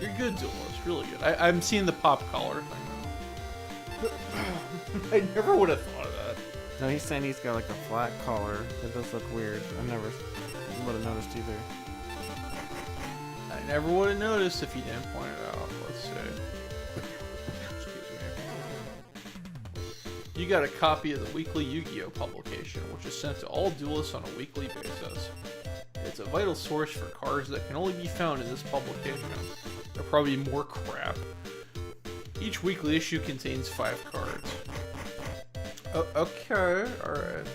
You're good, Duel. It's really good. I'm seeing the pop collar thing now. I never would have thought of that. No, he's saying he's got like a flat collar. It does look weird. I never would have noticed either. I never would have noticed if you didn't point it out. Let's see. You got a copy of the weekly Yu-Gi-Oh! Publication, which is sent to all duelists on a weekly basis. It's a vital source for cards that can only be found in this publication. There'll probably be more crap. Each weekly issue contains 5 cards. Oh, okay, alright.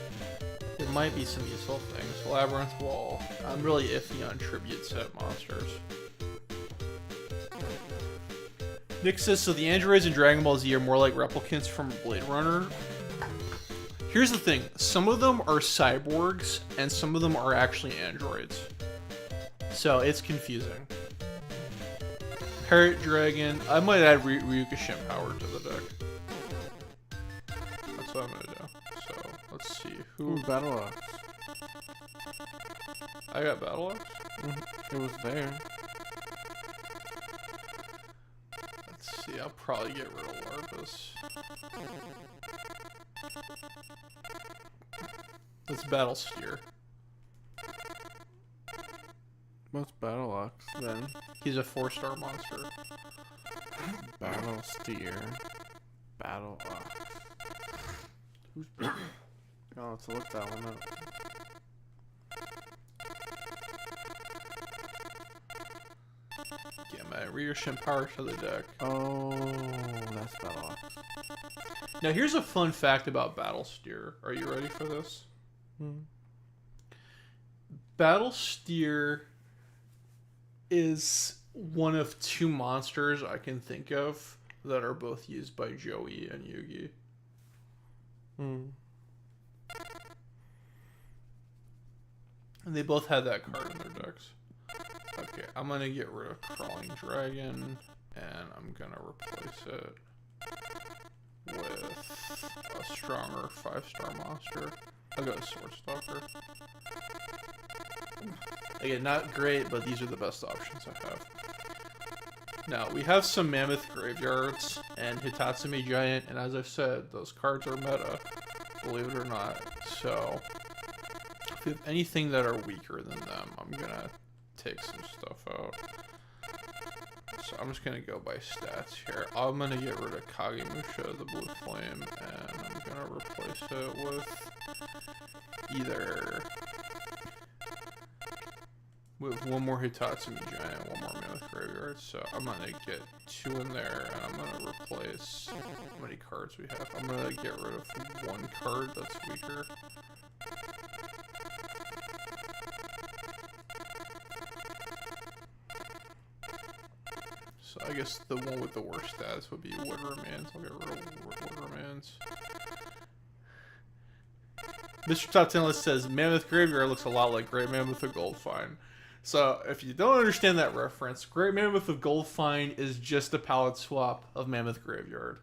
There might be some useful things. Labyrinth Wall. I'm really iffy on tribute set monsters. Nick says, so the androids in Dragon Ball Z are more like replicants from Blade Runner. Here's the thing. Some of them are cyborgs, and some of them are actually androids. So, it's confusing. Parrot Dragon. I might add Ryukushin Power to the deck. That's what I'm gonna do. So, let's see. Ooh, Battle Axe. I got Battle Axe? It was there. Let's see, I'll probably get rid of Larpus. Let's Battle Steer. What's Battle Axe then? He's a 4-star monster. Battle Steer. Battle Axe. Who's I'll have to look that one up. Get my Ryukushin Power to the deck. Oh, that's Battle Axe. Now here's a fun fact about Battle Steer. Are you ready for this? Battle Steer is one of 2 monsters I can think of that are both used by Joey and Yugi. And they both had that card in their decks. Okay, I'm gonna get rid of Crawling Dragon, and I'm gonna replace it with a stronger 5-star monster. I'll go with Sword Stalker. Again, not great, but these are the best options I have. Now, we have some Mammoth Graveyards and Hitatsume Giant, and as I've said, those cards are meta, believe it or not. So, if we have anything that are weaker than them, I'm gonna take some stuff out. So I'm just gonna go by stats here. I'm gonna get rid of Kagemusha, the Blue Flame, and I'm gonna replace it with either one more Hitatsume Giant, one more Mammoth Graveyard. So I'm gonna get 2 in there, and I'm gonna replace how many cards we have. I'm gonna get rid of 1 card that's weaker. So I guess the one with the worst stats would be Wood Remains. I'll get rid of Wood Remains. Mr. Top 10 List says Mammoth Graveyard looks a lot like Great Mammoth of Goldfine. So if you don't understand that reference, Great Mammoth of Goldfine is just a palette swap of Mammoth Graveyard.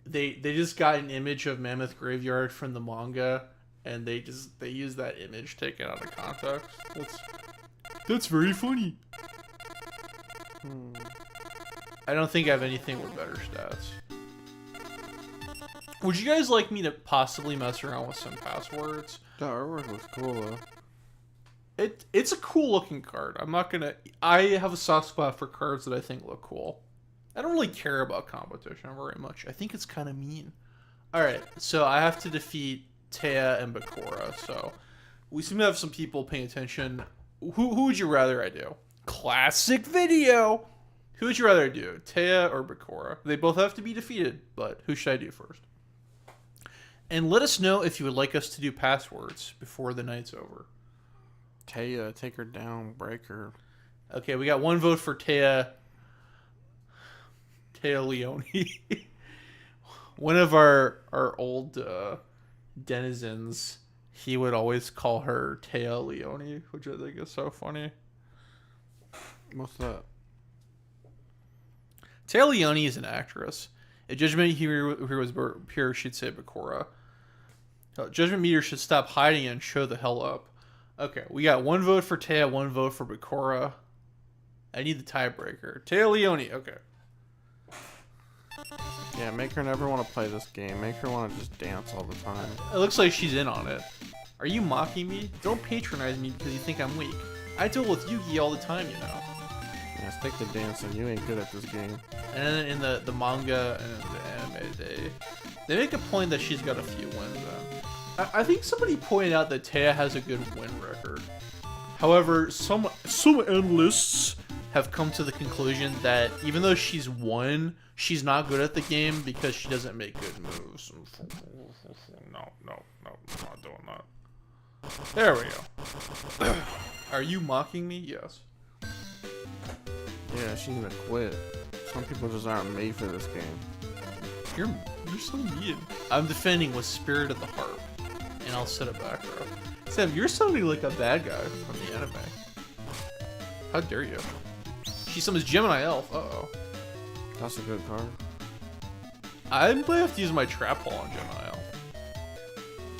They just got an image of Mammoth Graveyard from the manga, and they use that image taken out of context. That's very funny. I don't think I have anything with better stats. Would you guys like me to possibly mess around with some passwords? The artwork looks cool though. It's a cool looking card. I have a soft spot for cards that I think look cool. I don't really care about competition very much. I think it's kind of mean. Alright, so I have to defeat Taya and Bakura. So we seem to have some people paying attention. Who would you rather I do? Classic video. Who would you rather do, Taya or Bakura? They both have to be defeated, but who should I do first? And let us know if you would like us to do passwords before the night's over. Taya, take her down, break her. Okay, we got one vote for Taya. Taya Leone. One of our old denizens, he would always call her Taya Leone, which I think is so funny. What's that? Taya Leone is an actress. If Judgment Meter was here, she'd say Bakura. Judgment Meter should stop hiding and show the hell up. Okay, we got one vote for Taya, one vote for Bakura. I need the tiebreaker. Taya Leone, okay. Yeah, make her never want to play this game. Make her want to just dance all the time. It looks like she's in on it. Are you mocking me? Don't patronize me because you think I'm weak. I duel with Yugi all the time, you know. Yeah, stick to dancing. You ain't good at this game. And then in the manga and the anime, they make a point that she's got a few wins. I think somebody pointed out that Taya has a good win record. However, some analysts have come to the conclusion that even though she's won, she's not good at the game because she doesn't make good moves. No, I'm not doing that. There we go. Are you mocking me? Yes. Yeah, she's gonna quit. Some people just aren't made for this game. You're so mean. I'm defending with Spirit of the Harp, and I'll set it back row. Sam, you're sounding like a bad guy from the anime. How dare you? She summons Gemini Elf. Uh-oh. That's a good card. I might have to use my trap hole on Gemini Elf.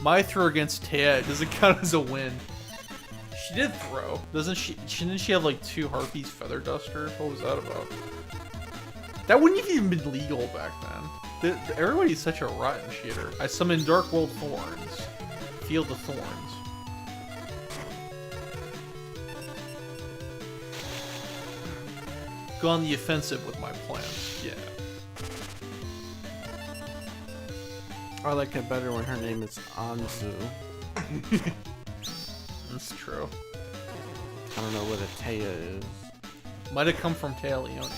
My throw against Taya doesn't count as a win. She did throw. Doesn't she? Didn't she have like 2 Harpies Feather Dusters? What was that about? That wouldn't have even been legal back then. Everybody's such a rotten cheater. I summoned Dark World Thorns. Field of Thorns. Go on the offensive with my plans. Yeah. I like it better when her name is Anzu. That's true. I don't know what a Taya is. Might have come from Taya Leone.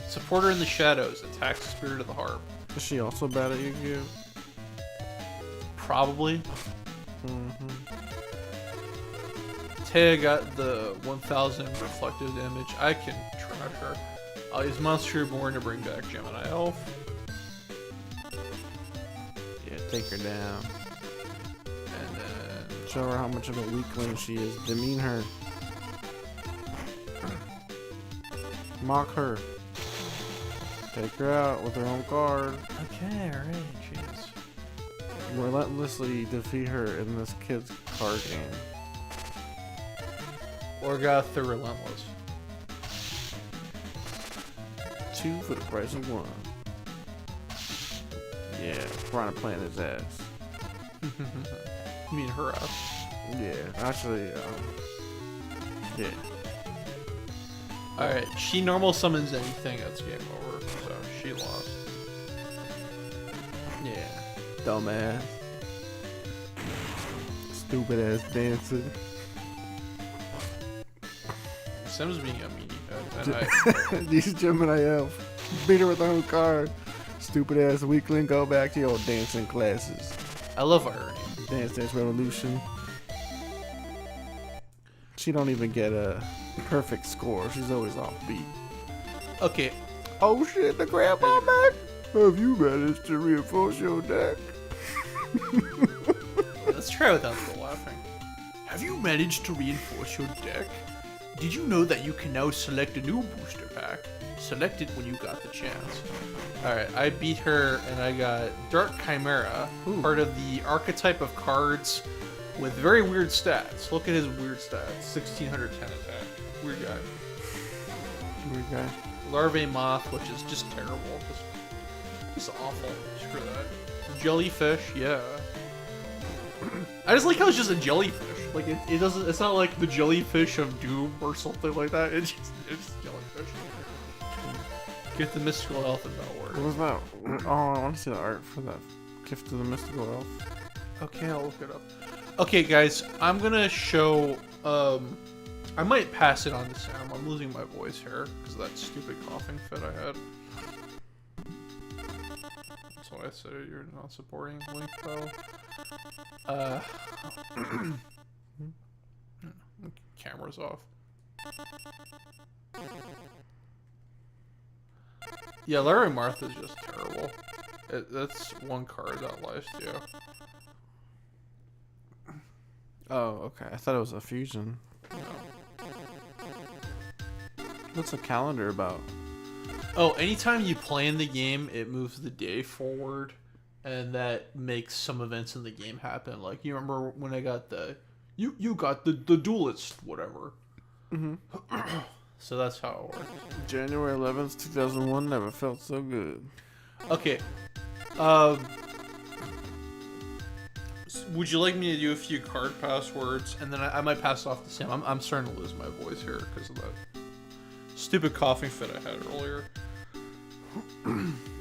Supporter in the shadows. Attacks Spirit of the Harp. Is she also bad at Yu-Gi-Oh? Probably. Mm-hmm. Taya got the 1000 reflective damage. I can trash her. I'll use Monster Reborn to bring back Gemini Elf. Yeah, take her down. And then Show her how much of a weakling she is. Demean her. Mock her. Take her out with her own card. okay, alright, jeez. Relentlessly defeat her in this kid's card game. Orgoth the Relentless. 2 for the price of 1. Yeah, trying to plant his ass. You mean her ass? Yeah, actually, yeah. Alright, she normal summons anything, that's game over. So she lost. Yeah. Dumbass. Stupid ass dancing. Sim's being a meanie. And These Gemini Elf. Beat her with her own card. Stupid ass weakling, go back to your dancing classes. I love irony. Dance Dance Revolution. She don't even get a perfect score. She's always off beat. Okay, Oh shit, the grandma back? Have you managed to reinforce your deck? let's try without the laughing. Have you managed to reinforce your deck? Did you know that you can now select a new booster pack? Select it when you got the chance. Alright, I beat her and I got Dark Chimera, part of the archetype of cards with very weird stats. Look at his weird stats. 1610 attack. Weird guy. Weird guy. Larvae Moth, which is just terrible. Just awful. Screw that. Jellyfish, yeah. I just like how it's just a jellyfish. Like it doesn't. It's not like the jellyfish of Doom or something like that. It's jellyfish. Get the mystical elf and that'll work. What was that? Oh, I want to see the art for that gift to the mystical elf. Okay, I'll look it up. Okay, guys, I'm gonna show. I might pass it on to Sam. I'm losing my voice here because of that stupid coughing fit I had. That's why I said you're not supporting Link though. Camera's off. Yeah, Larry Martha's just terrible. That's one card that lies to you. Oh, okay. I thought it was a fusion. No. What's a calendar about? Oh, anytime you play in the game, it moves the day forward, and that makes some events in the game happen. Like, you remember when I got the... You got the duelist, whatever. Mm-hmm. So that's how it works. January 11th, 2001 never felt so good. Okay. Would you like me to do a few card passwords, and then I might pass it off to Sam? I'm starting to lose my voice here because of that stupid coughing fit I had earlier.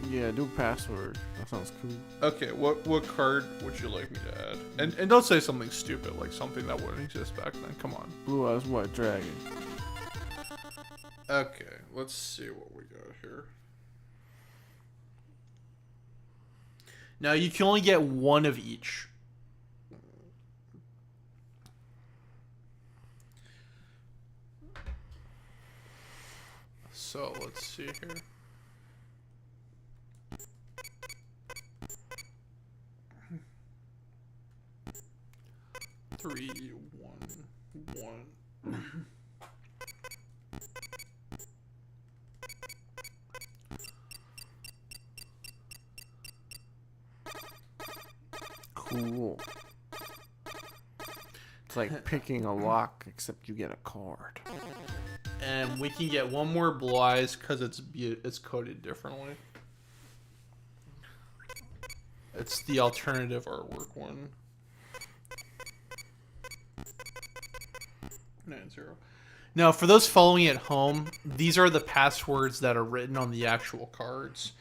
Yeah, do password. That sounds cool. Okay, what card would you like me to add? And don't say something stupid, like something that wouldn't exist back then. Come on. Blue Eyes White Dragon. Okay, let's see what we got here. Now, you can only get one of each. So, let's see here. Three, one. Cool. It's like picking a lock, except you get a card. And we can get one more Blue Eyes because it's coded differently. It's the alternative artwork one. 90. Now, for those following at home, these are the passwords that are written on the actual cards.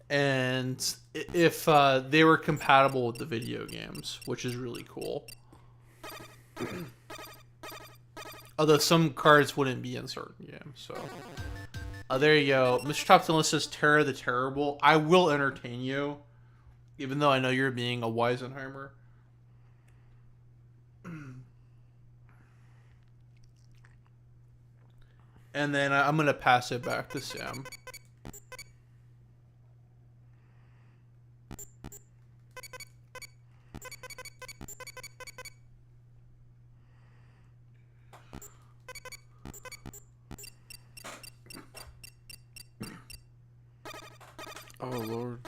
And if they were compatible with the video games, which is really cool. Although some cards wouldn't be in certain games, so. There you go. Mr. Top 10 List says Terra the Terrible. I will entertain you, even though I know you're being a Weisenheimer. And then I'm going to pass it back to Sam. Oh, Lord.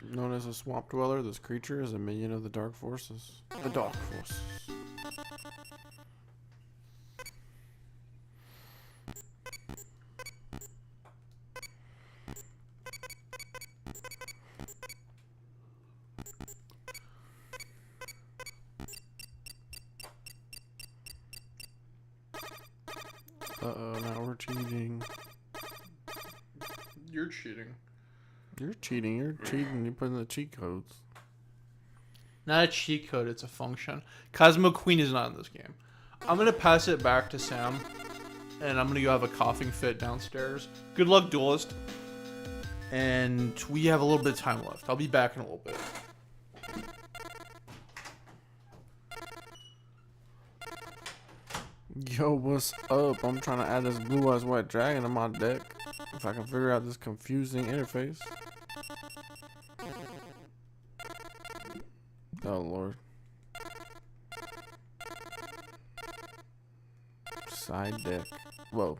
Known as a swamp dweller, this creature is a minion of the dark forces. The dark forces. Uh-oh, now we're cheating. You're cheating. You're cheating. You're cheating. You're putting the cheat codes. Not a cheat code, it's a function. Cosmo Queen is not in this game. I'm going to pass it back to Sam. And I'm going to go have a coughing fit downstairs. Good luck, Duelist. And we have a little bit of time left. I'll be back in a little bit. Yo, what's up? I'm trying to add this Blue Eyes White Dragon to my deck. If I can figure out this confusing interface. Oh, Lord. Side deck. Whoa.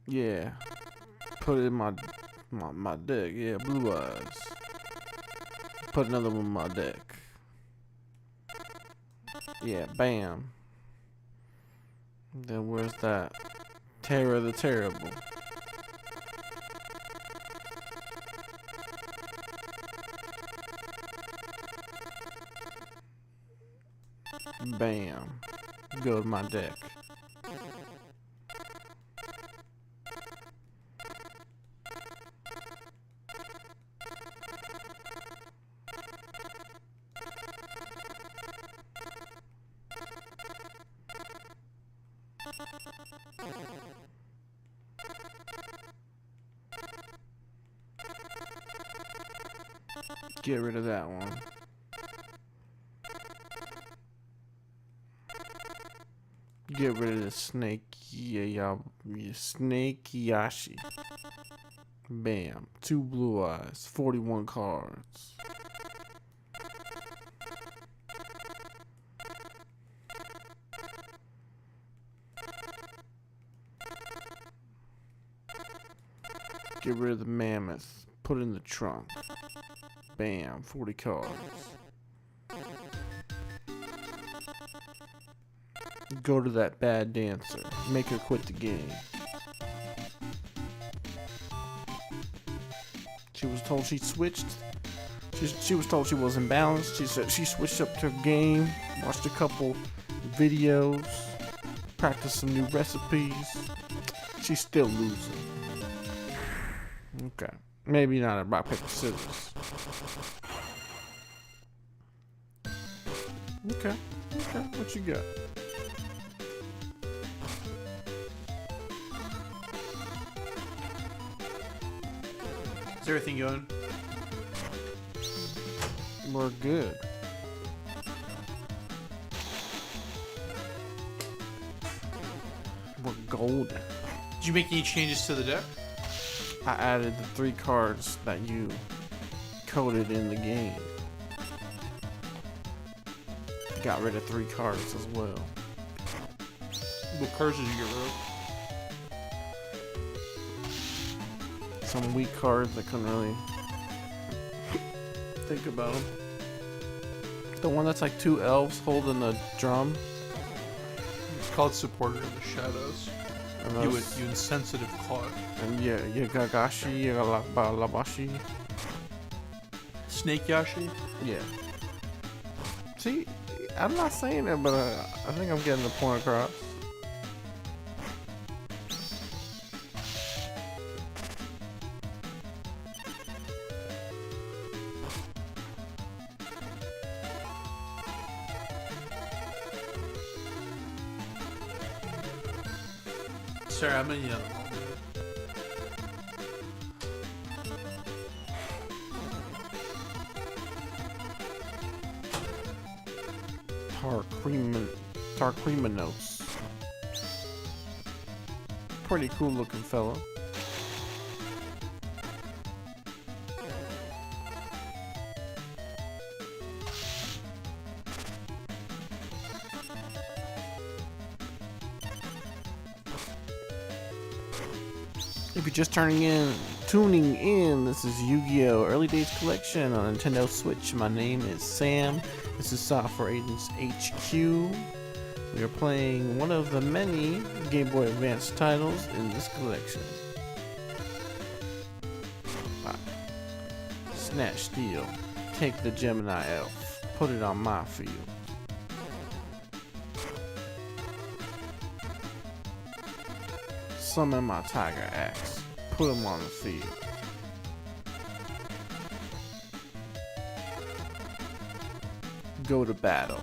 Yeah. Put it in my deck. Yeah, Blue Eyes. Put another one in my deck. Yeah, bam. Then where's that? Terra the Terrible. Bam. Go to my deck. Get rid of that one. Get rid of the snake. Snake Yashi. Bam. 2 blue eyes. 41 cards. Get rid of the mammoth. Put it in the trunk. Bam. 40 cards. Go to that bad dancer. Make her quit the game. She was told she switched. She was told she wasn't balanced. She said she switched up to her game. Watched a couple videos. Practiced some new recipes. She's still losing. Okay. Maybe not a rock, paper, scissors. Okay. Okay. What you got? Is everything going? We're good. We're golden. Did you make any changes to the deck? I added the 3 cards that you coded in the game. Got rid of 3 cards as well. What cards did you get rid of? Some weak cards I couldn't really think about them. The one that's like 2 elves holding the drum. It's called Supporter of the Shadows. And You those- insensitive clod. And yeah, Yagagashi, Yagalabashi. Snake Yashi? Yeah. See, I'm not saying it, but I think I'm getting the point across. Sorry, I'm in Tarquiminos. Pretty cool looking fella. If you're just tuning in, this is Yu-Gi-Oh! Early Days Collection on Nintendo Switch. My name is Sam. This is Software Agents HQ. We are playing one of the many Game Boy Advance titles in this collection. Snatch Steel. Take the Gemini Elf. Put it on my field. Summon my Tiger Axe. Put him on the field. Go to battle.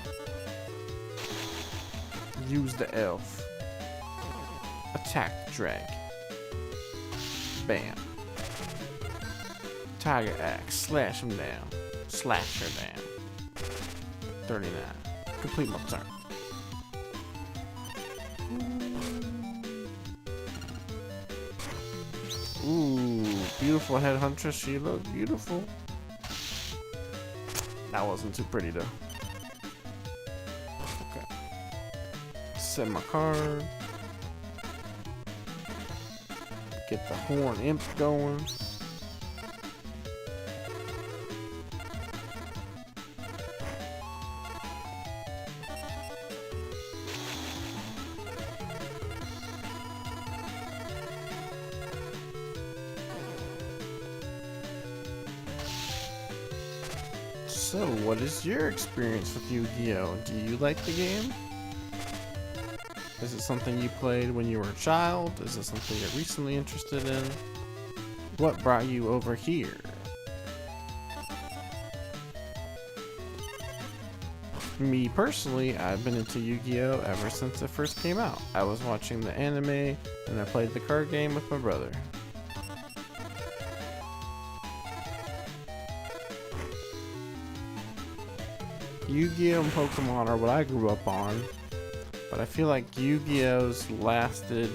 Use the elf. Attack the dragon. Bam. Tiger Axe. Slash him down. Slash her down. 39. Complete my turn. Ooh, beautiful headhuntress. She looked beautiful. That wasn't too pretty though. Okay. Set my card. Get the horn imp going. So, what is your experience with Yu-Gi-Oh? Do you like the game? Is it something you played when you were a child? Is it something you're recently interested in? What brought you over here? Me personally, I've been into Yu-Gi-Oh ever since it first came out. I was watching the anime and I played the card game with my brother. Yu-Gi-Oh! And Pokemon are what I grew up on, but I feel like Yu-Gi-Oh's lasted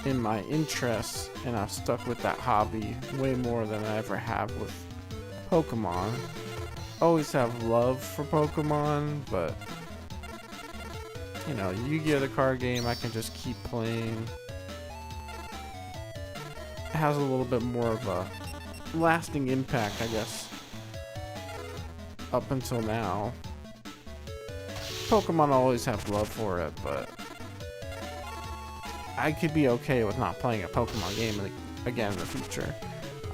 in my interests, and I've stuck with that hobby way more than I ever have with Pokemon. Always have love for Pokemon, but you know, Yu-Gi-Oh! The card game, I can just keep playing. It has a little bit more of a lasting impact, I guess, up until now. Pokemon always have love for it, but I could be okay with not playing a Pokemon game again in the future.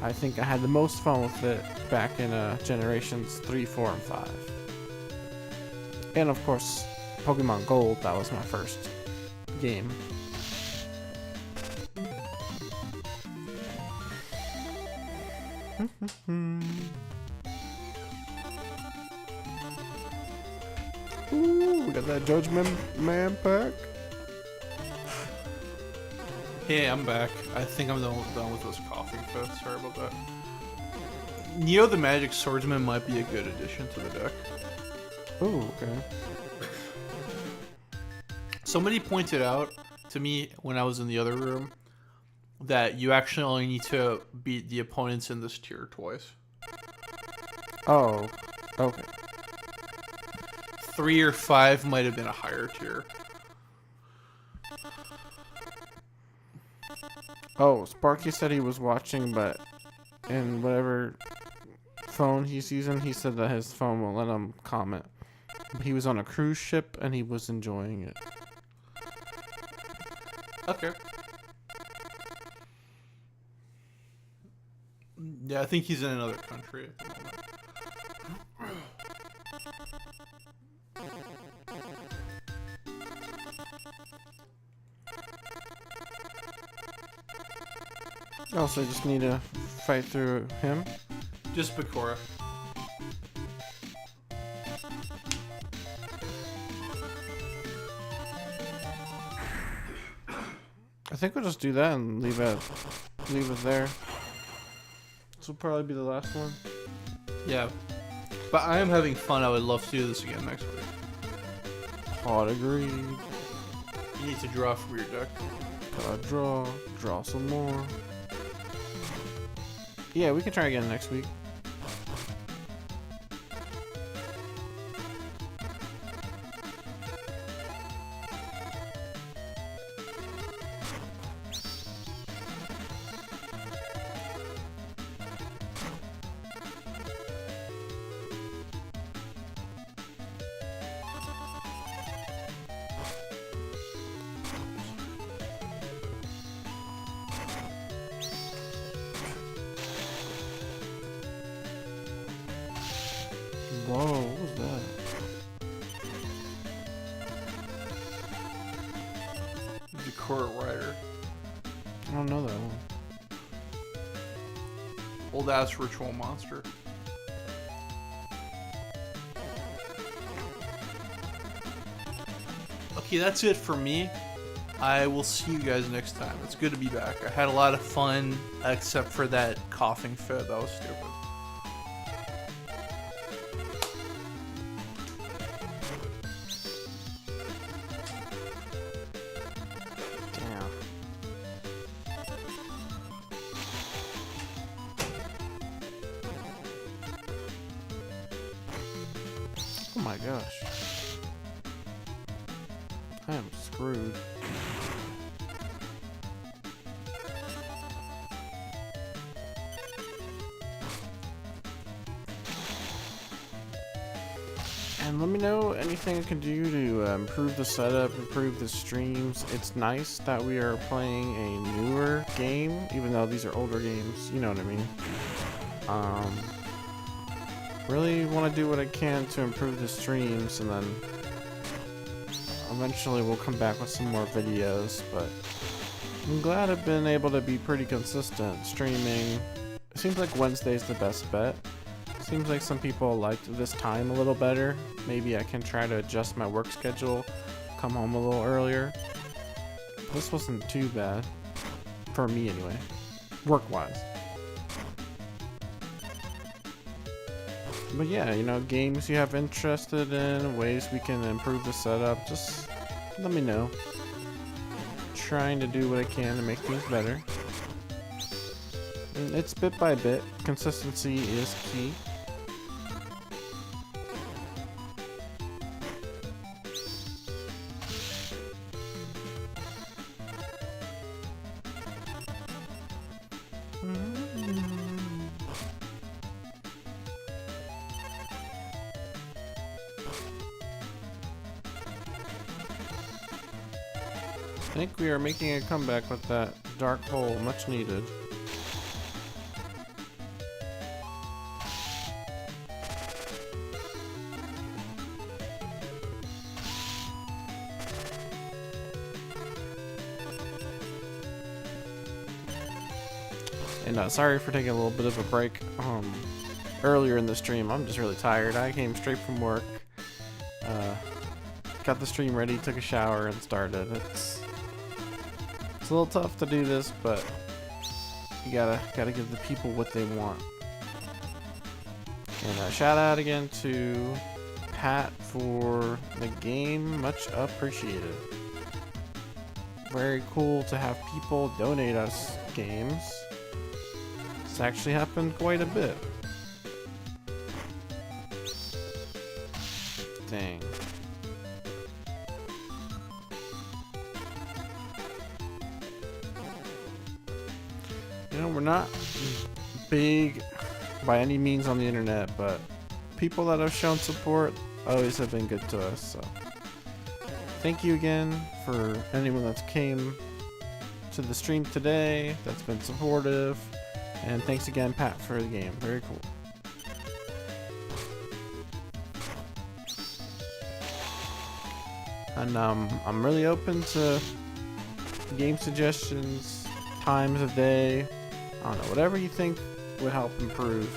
I think I had the most fun with it back in generations 3, 4, and 5. And of course, Pokemon Gold, that was my first game. Ooh, we got that Judgment Man pack. Hey, I'm back. I think I'm done with this coughing fit. Sorry about that. Neo the Magic Swordsman might be a good addition to the deck. Ooh, okay. Somebody pointed out to me when I was in the other room that you actually only need to beat the opponents in this tier twice. Oh, okay. 3 or 5 might have been a higher tier. Oh, Sparky said he was watching, but in whatever phone he's using, he said that his phone won't let him comment. He was on a cruise ship and he was enjoying it. Okay. Yeah, I think he's in another country at the moment. Also, just need to fight through him. Just Bakura. I think we'll just do that and leave it there. This will probably be the last one. Yeah. But I am having fun. I would love to do this again next week. Hard agreed. You need to draw from your deck. Gotta draw some more. Yeah, we can try again next week. Whoa, what was that? The Court Rider. I don't know that one. Old ass ritual monster. Okay, that's it for me. I will see you guys next time. It's good to be back. I had a lot of fun, except for that coughing fit. That was stupid. Damn. Oh my gosh. I am screwed. And let me know anything I can do to improve the setup, improve the streams. It's nice that we are playing a newer game, even though these are older games, you know what I mean. Really want to do what I can to improve the streams, and then eventually we'll come back with some more videos, but I'm glad I've been able to be pretty consistent streaming. It seems like Wednesday's the best bet. Seems like some people liked this time a little better. Maybe I can try to adjust my work schedule, come home a little earlier. This wasn't too bad. For me anyway. Work-wise. But yeah, you know, games you have interested in, ways we can improve the setup, just let me know. Trying to do what I can to make things better. And it's bit by bit. Consistency is key. I think we are making a comeback with that dark hole, much needed. And sorry for taking a little bit of a break earlier in the stream. I'm just really tired. I came straight from work, got the stream ready, took a shower, and started. It's a little tough to do this, but you gotta give the people what they want. And shout out again to Pat for the game, much appreciated. Very cool to have people donate us games. It's actually happened quite a bit. Dang. You know, we're not big by any means on the internet, but people that have shown support always have been good to us, so thank you again for anyone that's came to the stream today, that's been supportive, and thanks again, Pat, for the game. Very cool. And I'm really open to game suggestions, times of day, I don't know, whatever you think would help improve.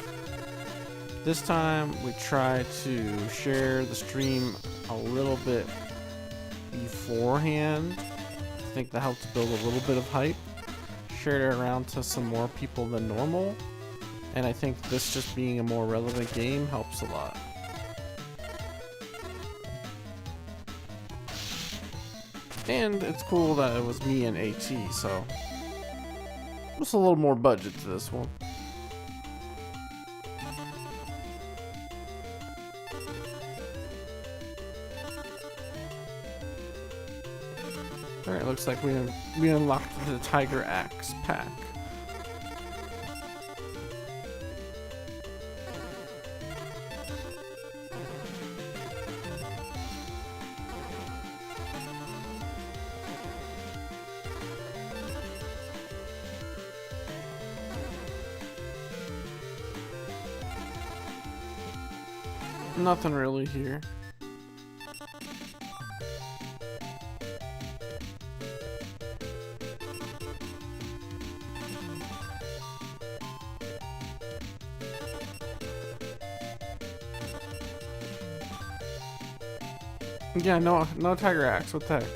This time we try to share the stream a little bit beforehand. I think that helps build a little bit of hype. Share it around to some more people than normal. And I think this just being a more relevant game helps a lot. And it's cool that it was me and AT, so just a little more budget to this one. Alright, looks like we unlocked the Tiger Axe pack. Nothing really here. Yeah, no Tiger Axe. What the heck?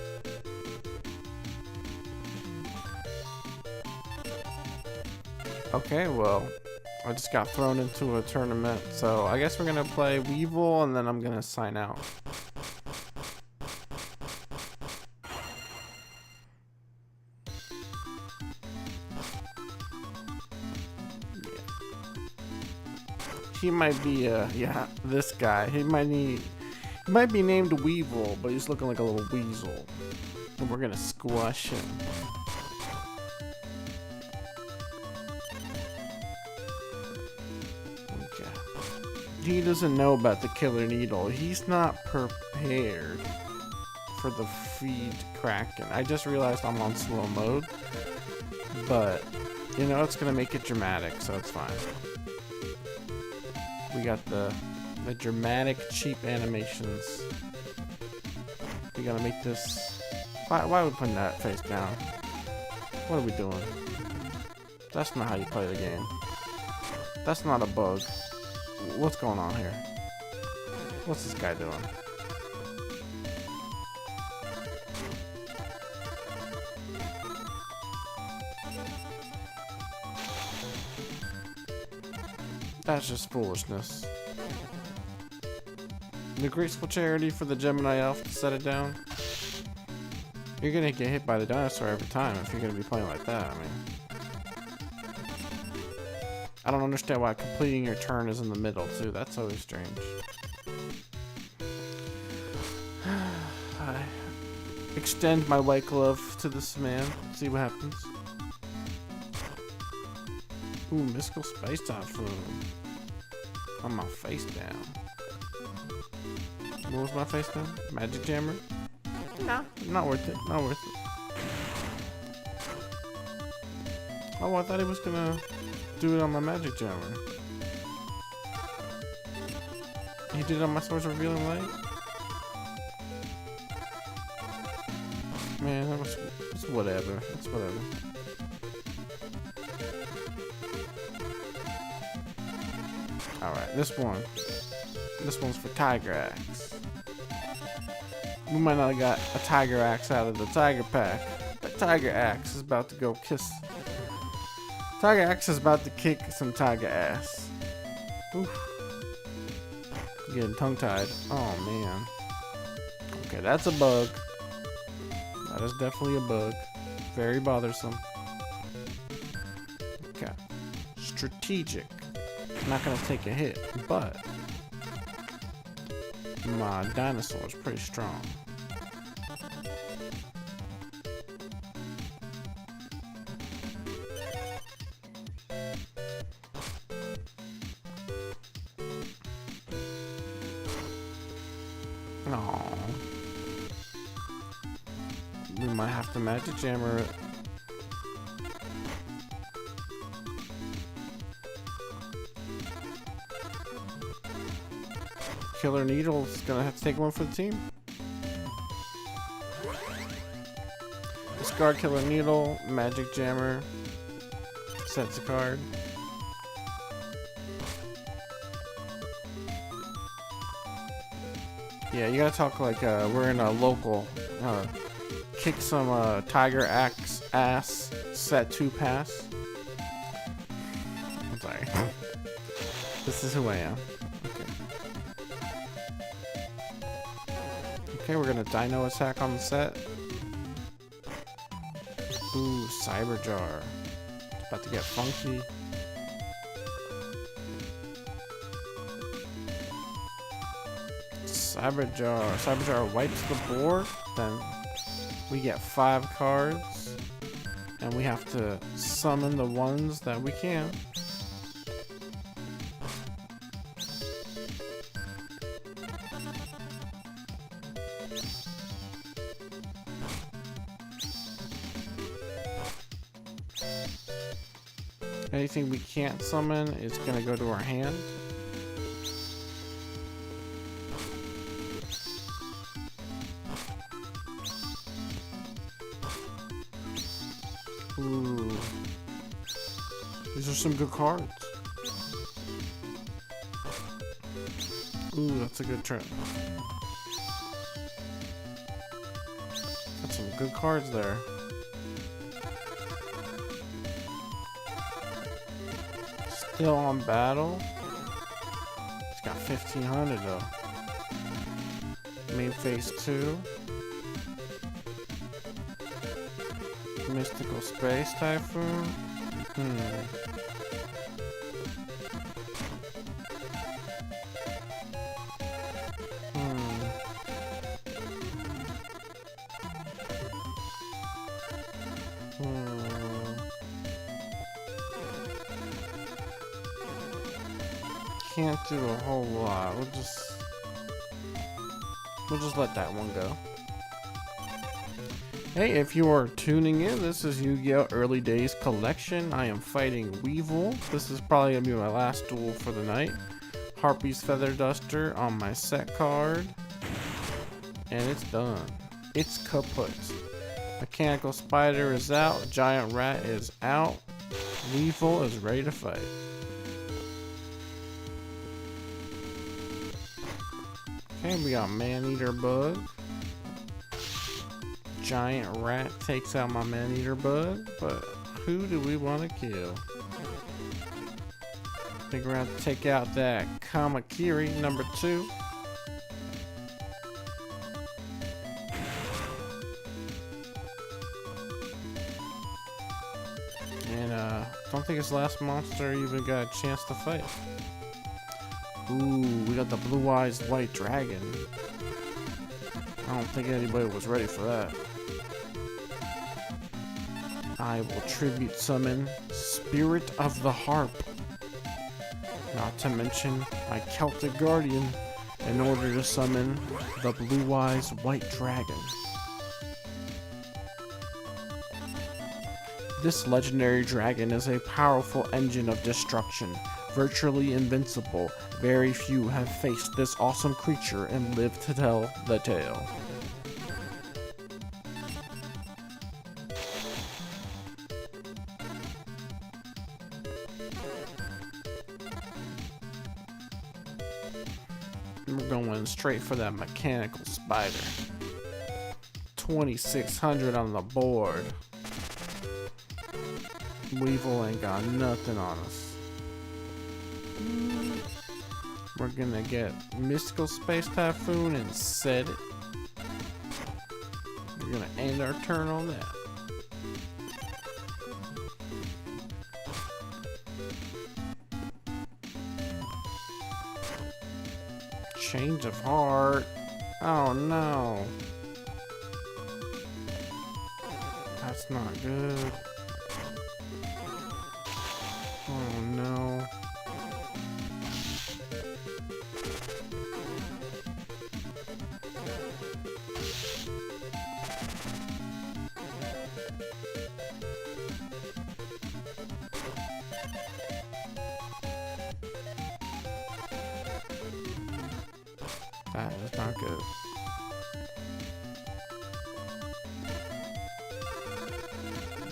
Okay, well, I just got thrown into a tournament, so I guess we're gonna play Weevil and then I'm gonna sign out. He might be yeah, this guy. He might be named Weevil, but he's looking like a little weasel. And we're gonna squash him. Okay. He doesn't know about the killer needle. He's not prepared for the feed Kraken. I just realized I'm on slow mode. But, you know, it's gonna make it dramatic, so it's fine. We got the dramatic, cheap animations. We gotta make this. Why are we putting that face down? What are we doing? That's not how you play the game. That's not a bug. What's going on here? What's this guy doing? That's just foolishness. The graceful charity for the Gemini elf to set it down. You're gonna get hit by the dinosaur every time if you're gonna be playing like that. I mean, I don't understand why completing your turn is in the middle too. That's always strange. I extend my white glove to this man. See what happens. Ooh, mystical space typhoon. On my face down. What was my face down? Magic jammer? Nah, not worth it. Not worth it. Oh, I thought he was gonna do it on my magic jammer. He did it on my Swords of Revealing Light? Man, that was, it's whatever. It's whatever. Alright, this one. This one's for Tiger Axe. We might not have got a Tiger Axe out of the Tiger Pack, but Tiger Axe is about to go kiss. Tiger Axe is about to kick some Tiger ass. Oof. Getting tongue-tied. Oh, man. Okay, that's a bug. That is definitely a bug. Very bothersome. Okay. Strategic. Not gonna take a hit, but my dinosaur is pretty strong. Aww. We might have to magic jammer it. Killer Needle's gonna have to take one for the team. Discard Killer Needle, Magic Jammer, sets a card. Yeah, you gotta talk like we're in a local. Kick some Tiger Axe ass, set 2 pass. I'm sorry. This is who I am. Okay, we're gonna Dino attack on the set. Ooh, Cyber Jar. It's about to get funky. Cyber Jar. Cyber Jar wipes the board. Then we get 5 cards. And we have to summon the ones that we can. Anything we can't summon is gonna go to our hand. Ooh. These are some good cards. Ooh, that's a good trip. Got some good cards there. Still on battle. It's got 1500 though. Main phase 2. Mystical Space Typhoon. Can't do a whole lot. We'll just let that one go. Hey, if you are tuning in, this is Yu-Gi-Oh! Early Days Collection. I am fighting Weevil. This is probably gonna be my last duel for the night. Harpy's Feather Duster on my set card. And it's done. It's kaput. Mechanical Spider is out. Giant Rat is out. Weevil is ready to fight. Okay, we got Man-Eater Bug. Giant Rat takes out my Man-Eater Bug, but who do we want to kill? I think we're going to take out that Kamakiri number 2. don't think his last monster even got a chance to fight. Ooh, we got the blue eyes white dragon. I don't think anybody was ready for that. I will tribute summon Spirit of the Harp. Not to mention my Celtic Guardian in order to summon the blue eyes white dragon. This legendary dragon is a powerful engine of destruction, virtually invincible. Very few have faced this awesome creature and lived to tell the tale. We're going straight for that mechanical spider. 2,600 on the board. Weevil ain't got nothing on us. We're gonna get Mystical Space Typhoon and set it. We're gonna end our turn on that. Change of heart. Oh no. That's not good. Oh no. That is not good.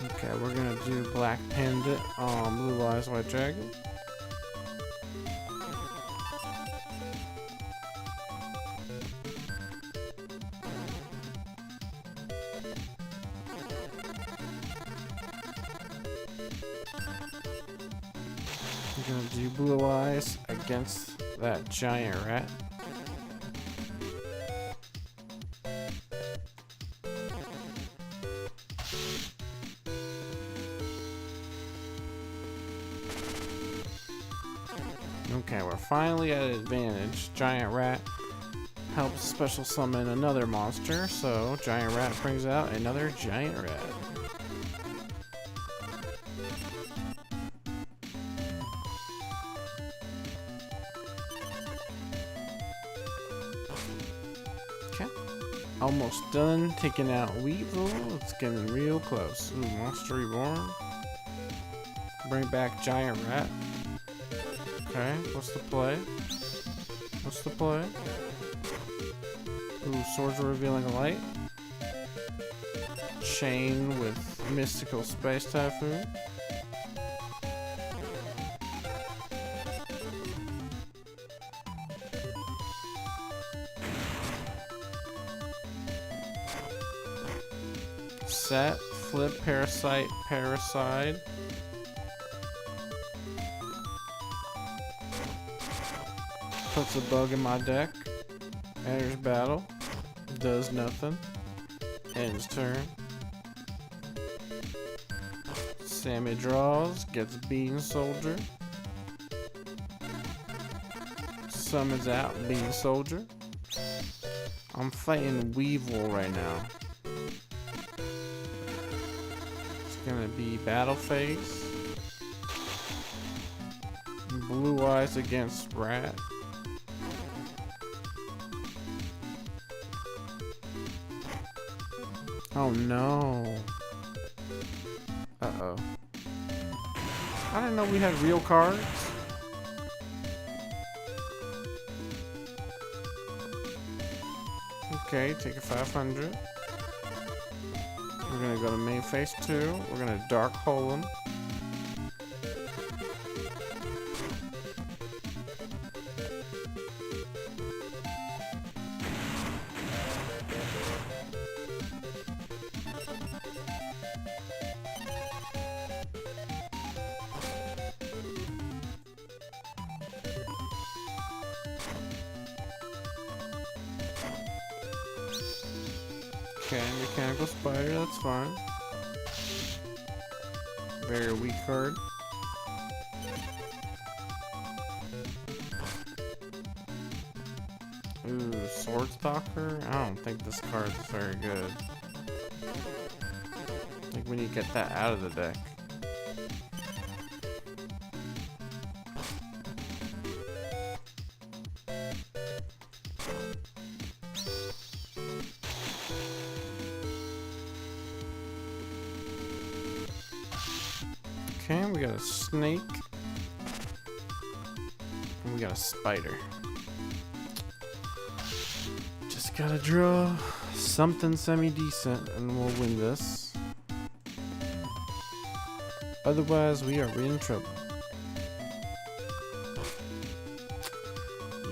Okay, we're gonna do Black Panda on Blue Eyes White Dragon. We're gonna do Blue Eyes against that giant rat. Okay, we're finally at an advantage. Giant Rat helps special summon another monster, so Giant Rat brings out another Giant Rat. Okay, almost done taking out Weevil. It's getting real close. Ooh, Monster Reborn. Bring back Giant Rat. Okay, what's the play? What's the play? Ooh, Swords of Revealing Light. Chain with Mystical Space Typhoon. Set, flip, Parasite, Parasite. Puts a bug in my deck. Enters battle. Does nothing. Ends turn. Sammy draws. Gets Bean Soldier. Summons out Bean Soldier. I'm fighting Weevil right now. It's gonna be Battle Phase. Blue Eyes against Rat. Oh no. Uh-oh. I didn't know we had real cards. Okay, take a 500. We're gonna go to main phase 2. We're gonna Dark Hole him. Okay, Mechanical Spider, that's fine. Very weak card. Ooh, Sword Stalker? I don't think this card is very good. I think we need to get that out of the deck. Okay, we got a snake. And we got a spider. Just gotta draw something semi-decent and we'll win this. Otherwise, we are in trouble.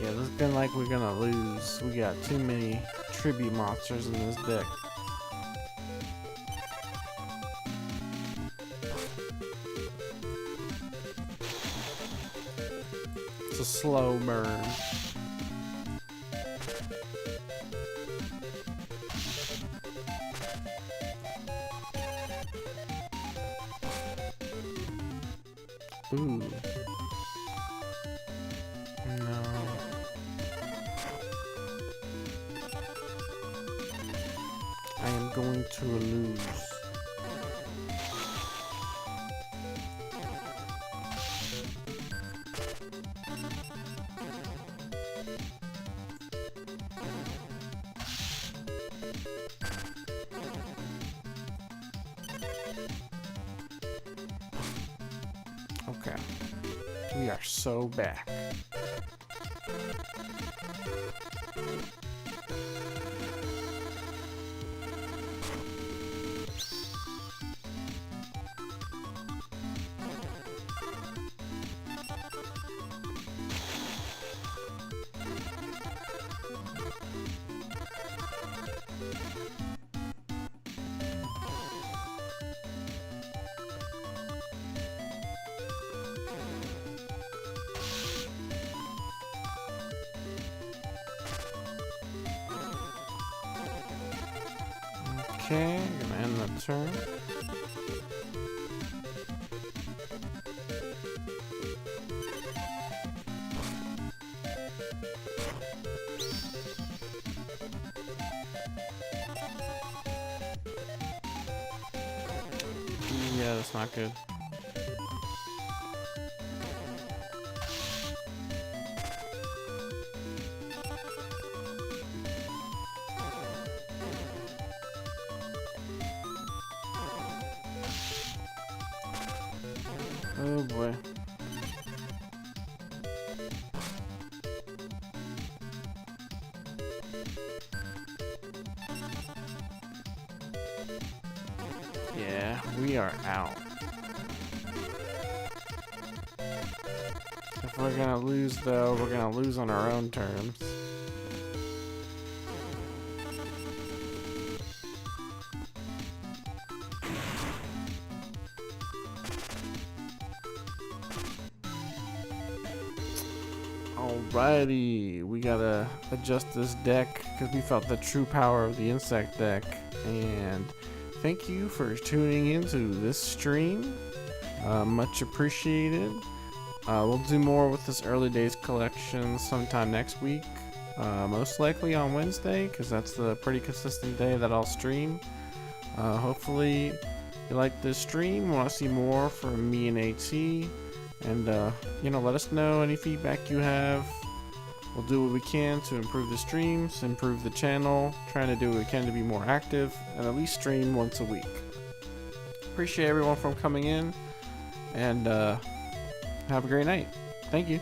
Yeah, this is been like we're gonna lose. We got too many tribute monsters in this deck. It's a slow burn. Ooh. No. I am going to lose. Okay. We are so back. Okay, gonna end the turn. Yeah, that's not good. Oh boy. Yeah, we are out. If we're gonna lose though, we're gonna lose on our own terms. Alrighty, we gotta adjust this deck because we felt the true power of the insect deck. And thank you for tuning into this stream. Much appreciated. We'll do more with this early days collection sometime next week. Most likely on Wednesday because that's the pretty consistent day that I'll stream. Hopefully you like this stream, want to see more from me and AT. And, let us know any feedback you have. We'll do what we can to improve the streams, improve the channel, trying to do what we can to be more active, and at least stream once a week. Appreciate everyone from coming in, and have a great night. Thank you.